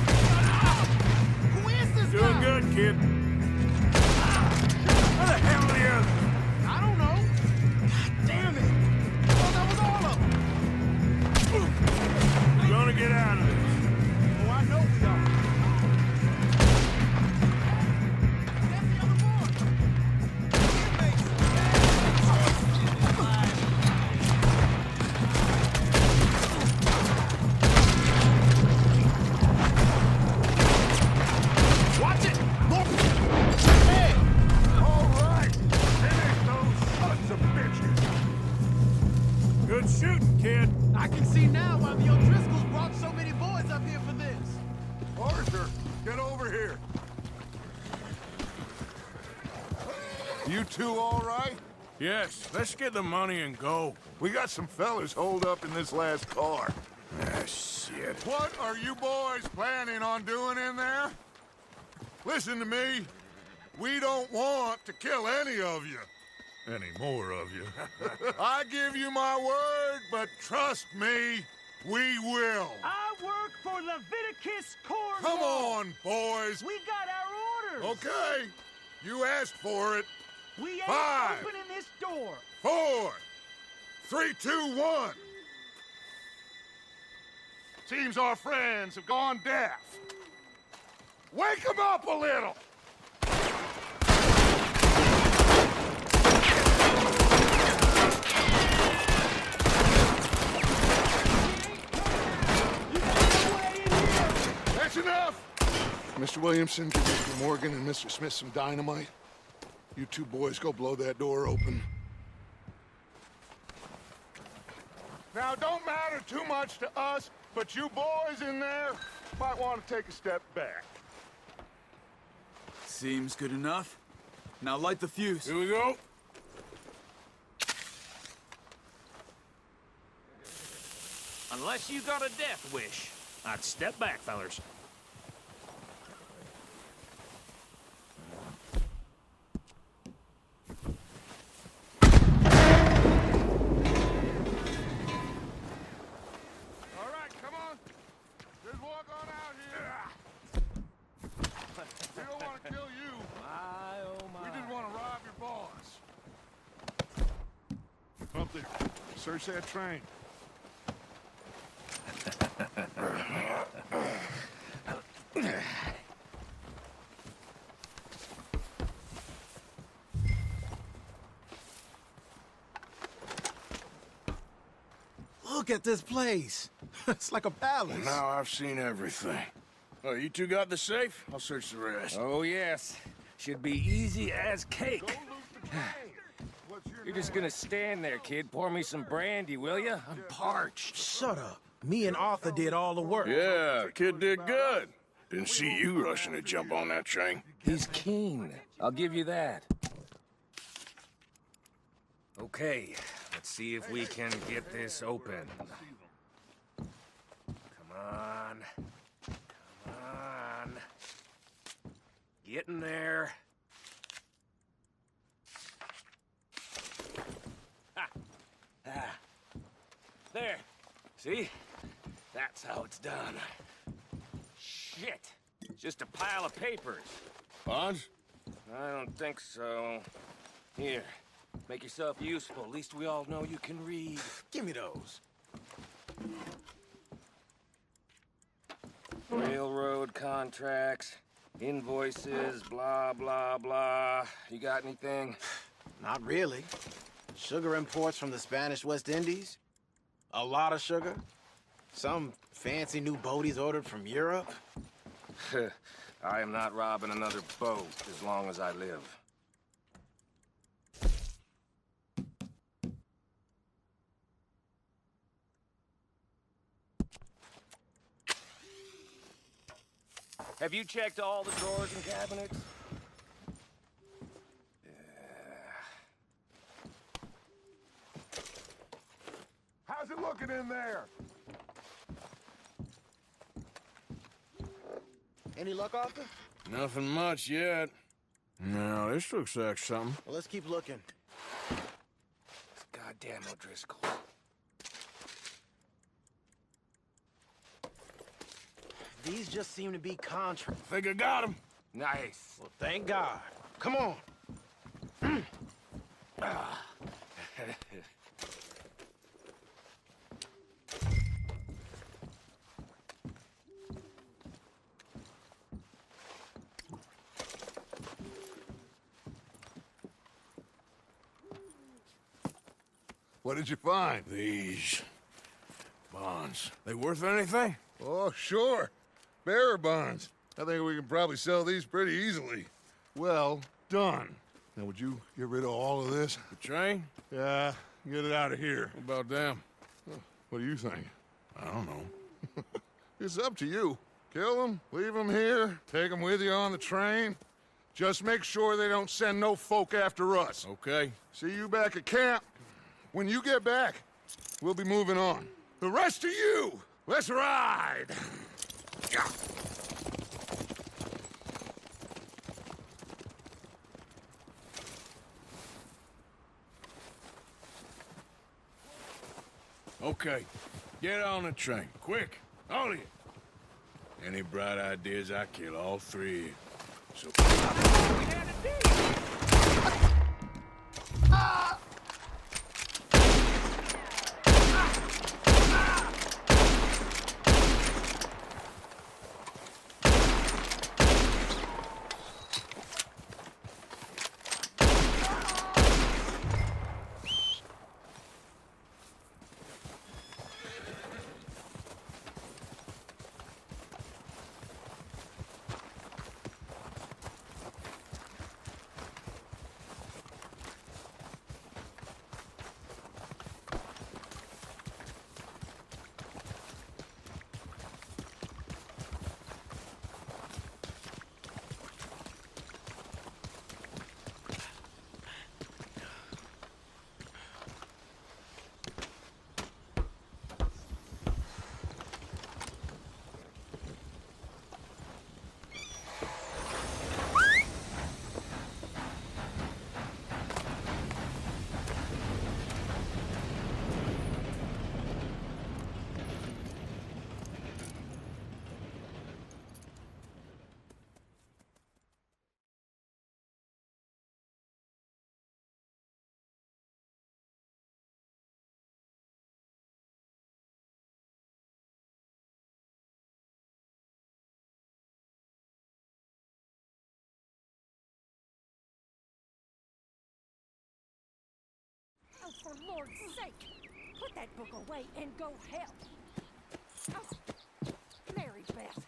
Who is this Doing guy? good, kid. Where the hell are the others? I don't know. God damn it! Oh, that was all of them. We're gonna get out of this. Oh, I know we are. That's the other boy. Watch it! More. Hey! All right. Finish those sons of bitches. Good shooting, kid. I can see now why the O'Driscolls brought so many boys up here for this. Arthur, get over here. You two all right? Yes, let's get the money and go. We got some fellas holed up in this last car. Ah, shit. What are you boys planning on doing in there? Listen to me. We don't want to kill any of you. Any more of you. I give you my word, but trust me, we will. I work for Leviticus Corps. Come on, boys. We got our orders. Okay, you asked for it. We ain't 5, opening this door. 4, 3, 2, 1. Seems our friends have gone deaf. Wake them up a little. That's enough! Mr. Williamson, give Mr. Morgan and Mr. Smith some dynamite. You two boys go blow that door open. Now, it don't matter too much to us, but you boys in there might want to take a step back. Seems good enough. Now light the fuse. Here we go. Unless you got a death wish, I'd step back, fellers. All right, come on. Just walk on out here. We don't want to kill you. My, oh my. We just want to rob your boss. Up there. Search that train. Look at this place. It's like a palace. Well, now I've seen everything. Oh, you two got the safe? I'll search the rest. Oh, yes. Should be easy as cake. Don't lose the train. What's your You're just name? gonna stand there, kid. Pour me some brandy, will ya? I'm parched. Shut up. Me and Arthur did all the work. Yeah, kid did good. Didn't see you rushing to jump on that train. He's keen. I'll give you that. Okay, let's see if we can get this open. Come on. Come on. Get in there. Ah. Ah. There. See? That's how it's done. Shit. It's just a pile of papers. Bonds? I don't think so. Here. Make yourself useful. At least we all know you can read. Give me those. Railroad contracts, invoices, blah, blah, blah. You got anything? Not really. Sugar imports from the Spanish West Indies. A lot of sugar. Some fancy new boat he's ordered from Europe. I am not robbing another boat as long as I live. Have you checked all the drawers and cabinets? How's it looking in there? Any luck, Arthur? Nothing much yet. No, this looks like something. Well, let's keep looking. Goddamn O'Driscoll. These just seem to be contracts. Think I got him. Nice. Well, thank God. Come on. What did you find? These bonds. They worth anything? Oh, sure. Bearer bonds. I think we can probably sell these pretty easily. Well done. Now, would you get rid of all of this? The train? Yeah, get it out of here. What about them? What do you think? I don't know. It's up to you. Kill them, leave them here, take them with you on the train. Just make sure they don't send no folk after us. Okay. See you back at camp. When you get back, we'll be moving on. The rest of you, let's ride! Okay. Get on the train. Quick. All of you. Any bright ideas, I kill all three of you. So... for Lord's sake! Put that book away and go help! Oh, Mary Beth.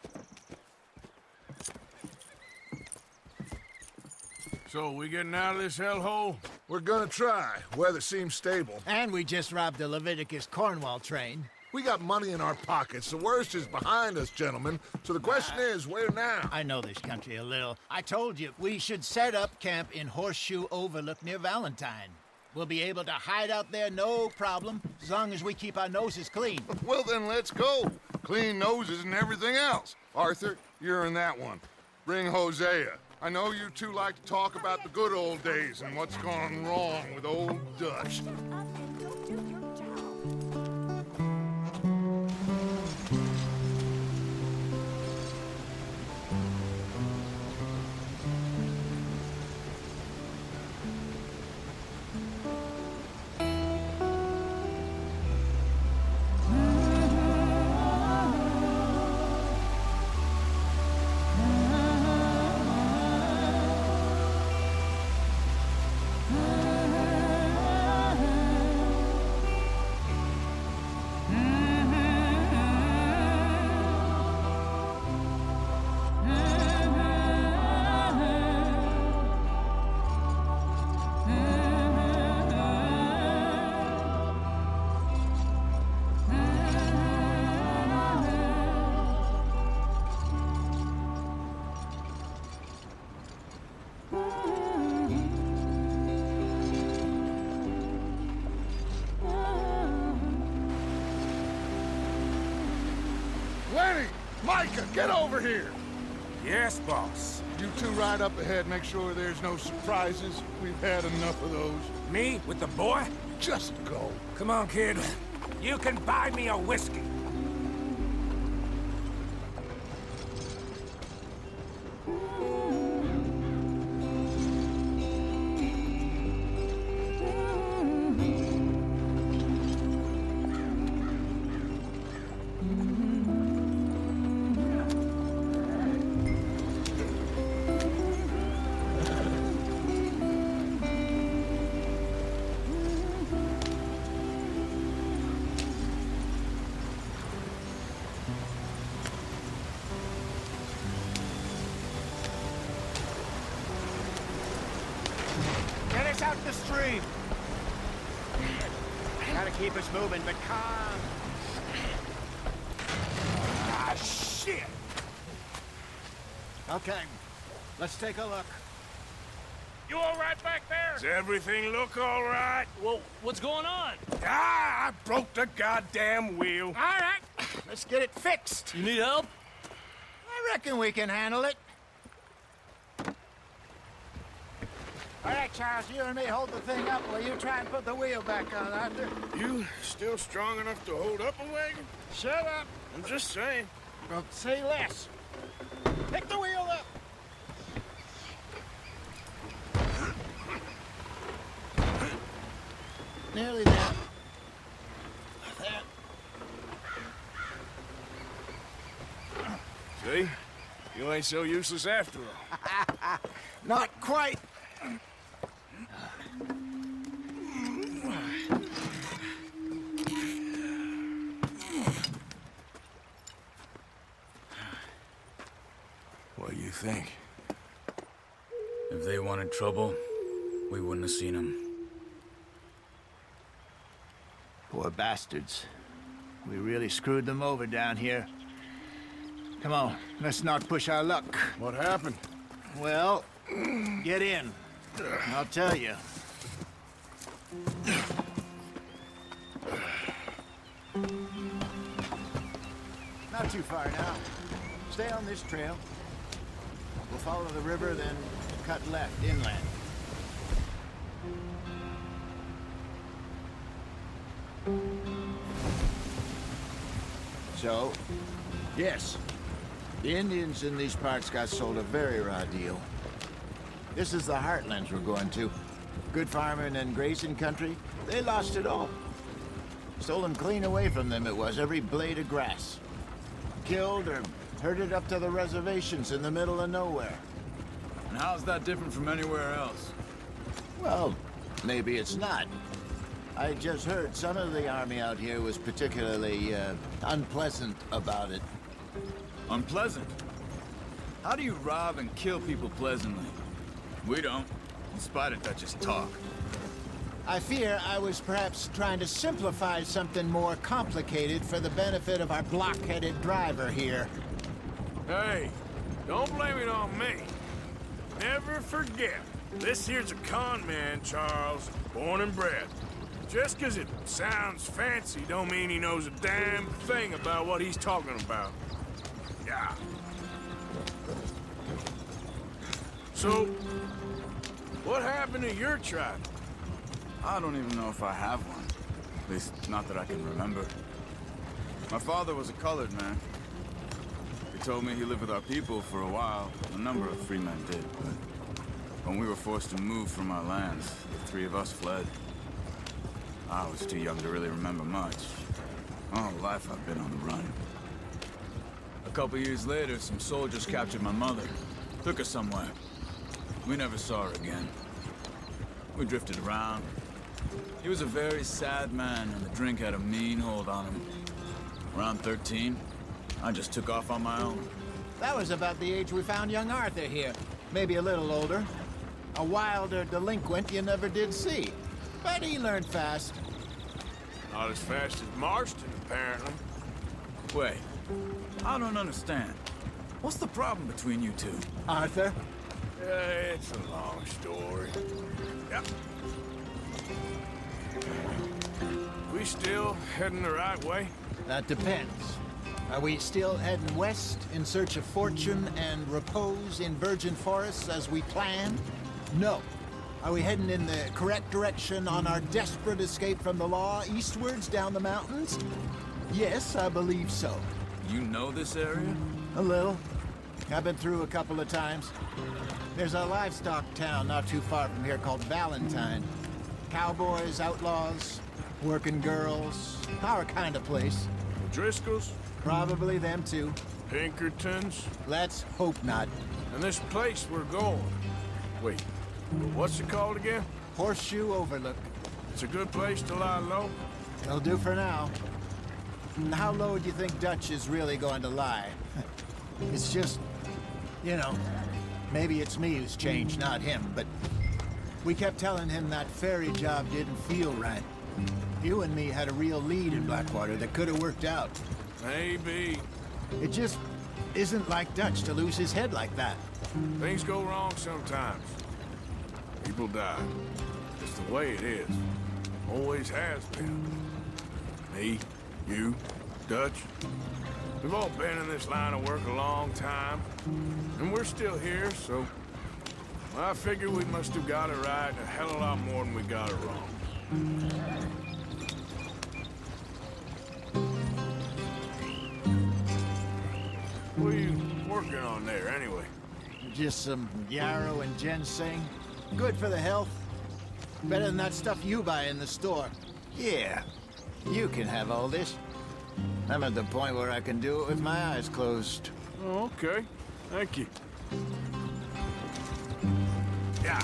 So, we getting out of this hellhole? We're gonna try. Weather seems stable. And we just robbed the Leviticus Cornwall train. We got money in our pockets. The worst is behind us, gentlemen. So the question is, where now? I know this country a little. I told you, we should set up camp in Horseshoe Overlook near Valentine. We'll be able to hide out there, no problem, as long as we keep our noses clean. Well, then let's go. Clean noses and everything else. Arthur, you're in that one. Bring Hosea. I know you two like to talk about the good old days and what's gone wrong with old Dutch. Micah, get over here! Yes, boss. You two ride up ahead, make sure there's no surprises. We've had enough of those. Me with the boy? Just go. Come on, kid. You can buy me a whiskey. Out the stream. Gotta keep us moving, but calm. Ah, shit! Okay, let's take a look. You all right back there? Does everything look all right? Well, what's going on? Ah, I broke the goddamn wheel. All right, let's get it fixed. You need help? I reckon we can handle it. All right, Charles, you and me hold the thing up while you try and put the wheel back on, Arthur. You still strong enough to hold up a wagon? Shut up. I'm just saying. Well, say less. Pick the wheel up. Nearly there. See? You ain't so useless after all. Not quite. What do you think? If they wanted trouble, we wouldn't have seen them. Poor bastards. We really screwed them over down here. Come on, let's not push our luck. What happened? Well, get in. I'll tell you. Not too far now. Stay on this trail. We'll follow the river, then cut left inland. So, yes, the Indians in these parts got sold a very raw deal. This is the heartlands we're going to. Good farming and grazing country, they lost it all. Stolen clean away from them it was, every blade of grass. Killed or herded up to the reservations in the middle of nowhere. And how's that different from anywhere else? Well, maybe it's not. I just heard some of the army out here was particularly unpleasant about it. Unpleasant? How do you rob and kill people pleasantly? We don't, in spite of Dutch's talk. I fear I was perhaps trying to simplify something more complicated for the benefit of our block-headed driver here. Hey, don't blame it on me. Never forget, this here's a con man, Charles, born and bred. Just 'cause it sounds fancy don't mean he knows a damn thing about what he's talking about. Yeah. So, what happened to your tribe? I don't even know if I have one. At least, not that I can remember. My father was a colored man. He told me he lived with our people for a while. A number of free men did, but when we were forced to move from our lands, the three of us fled. I was too young to really remember much. My whole life I've been on the run. A couple years later, some soldiers captured my mother. Took her somewhere. We never saw her again. We drifted around. He was a very sad man, and the drink had a mean hold on him. Around 13, I just took off on my own. That was about the age we found young Arthur here. Maybe a little older. A wilder delinquent you never did see. But he learned fast. Not as fast as Marston, apparently. Wait, I don't understand. What's the problem between you two? Arthur? It's a long story. Yep. We still heading the right way? That depends. Are we still heading west in search of fortune and repose in virgin forests as we planned? No. Are we heading in the correct direction on our desperate escape from the law eastwards down the mountains? Yes, I believe so. You know this area? A little. I've been through a couple of times. There's a livestock town not too far from here called Valentine. Cowboys, outlaws, working girls, our kind of place. Driscoll's? Probably them too. Pinkertons? Let's hope not. And this place we're going. Wait, what's it called again? Horseshoe Overlook. It's a good place to lie low? It'll do for now. How low do you think Dutch is really going to lie? It's just, you know, maybe it's me who's changed, not him, but we kept telling him that ferry job didn't feel right. You and me had a real lead in Blackwater that could have worked out. Maybe. It just isn't like Dutch to lose his head like that. Things go wrong sometimes. People die. It's the way it is. Always has been. Me, you, Dutch. We've all been in this line of work a long time. And we're still here, so... I figure we must have got it right a hell of a lot more than we got it wrong. What are you working on there, anyway? Just some yarrow and ginseng. Good for the health. Better than that stuff you buy in the store. Yeah, you can have all this. I'm at the point where I can do it with my eyes closed. Oh, okay. Thank you. Yeah.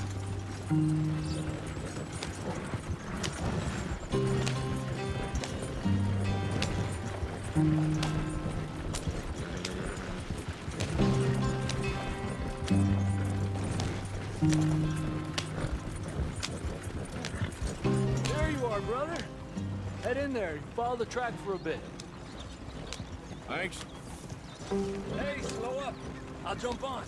There you are, brother. Head in there and follow the track for a bit. Thanks. Hey, slow up. I'll jump on.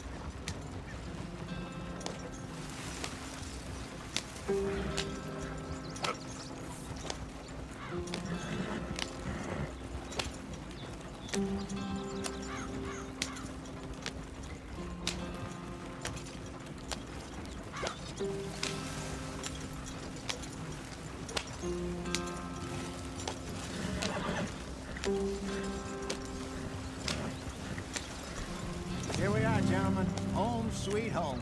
Here we are, gentlemen. Home sweet home.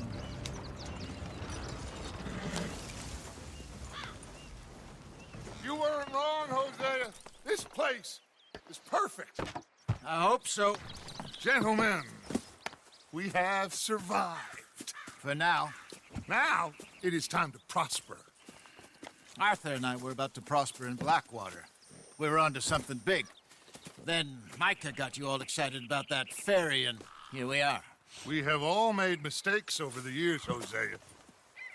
You weren't wrong, Hosea. This place is perfect. I hope so. Gentlemen, we have survived. For now. Now, it is time to prosper. Arthur and I were about to prosper in Blackwater. We were onto something big. Then Micah got you all excited about that ferry, and here we are. We have all made mistakes over the years, Hosea.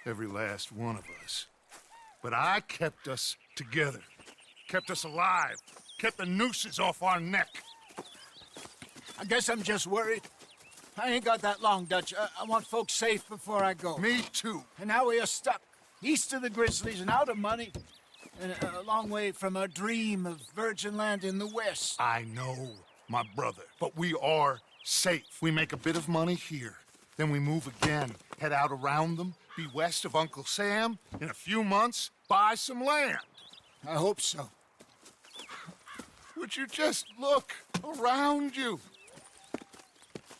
Every last one of us. But I kept us together. Kept us alive. Kept the nooses off our neck. I guess I'm just worried. I ain't got that long, Dutch. I want folks safe before I go. Me too. And now we are stuck. East of the Grizzlies and out of money. And a long way from our dream of virgin land in the west. I know, my brother. But we are safe. We make a bit of money here. Then we move again. Head out around them. Be west of Uncle Sam. In a few months, buy some land. I hope so. Would you just look around you?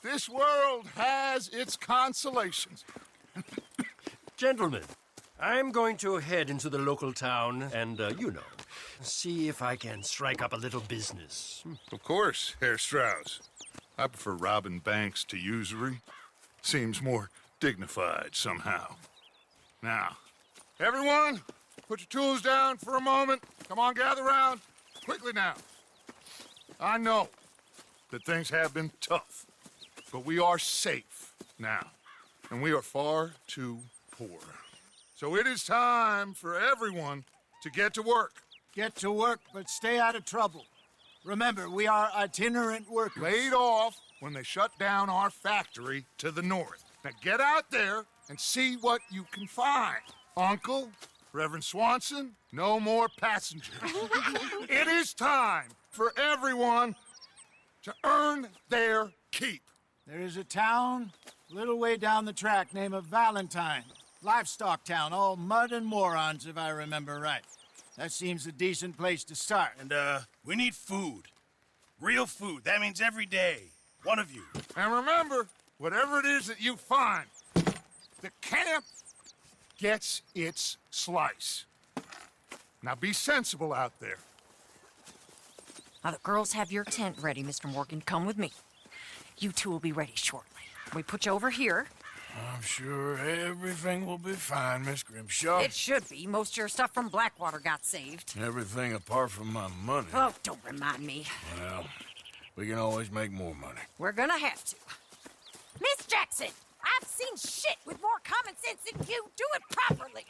This world has its consolations. Gentlemen, I'm going to head into the local town and, see if I can strike up a little business. Of course, Herr Strauss. I prefer robbing banks to usury. Seems more dignified somehow. Now, everyone, put your tools down for a moment. Come on, gather round. Quickly now. I know that things have been tough, but we are safe now, and we are far too poor. So it is time for everyone to get to work. Get to work, but stay out of trouble. Remember, we are itinerant workers. Laid off when they shut down our factory to the north. Now get out there and see what you can find. Uncle, Reverend Swanson, no more passengers. It is time for everyone to earn their keep. There is a town a little way down the track named Valentine. Livestock town, all mud and morons, if I remember right. That seems a decent place to start. And, we need food. Real food. That means every day. One of you. And remember, whatever it is that you find, the camp gets its slice. Now be sensible out there. Now, the girls have your tent ready, Mr. Morgan. Come with me. You two will be ready shortly. We put you over here. I'm sure everything will be fine, Miss Grimshaw. It should be. Most of your stuff from Blackwater got saved. Everything apart from my money. Oh, don't remind me. Well, we can always make more money. We're gonna have to. Miss Jackson, I've seen shit with more common sense than you. Do it properly.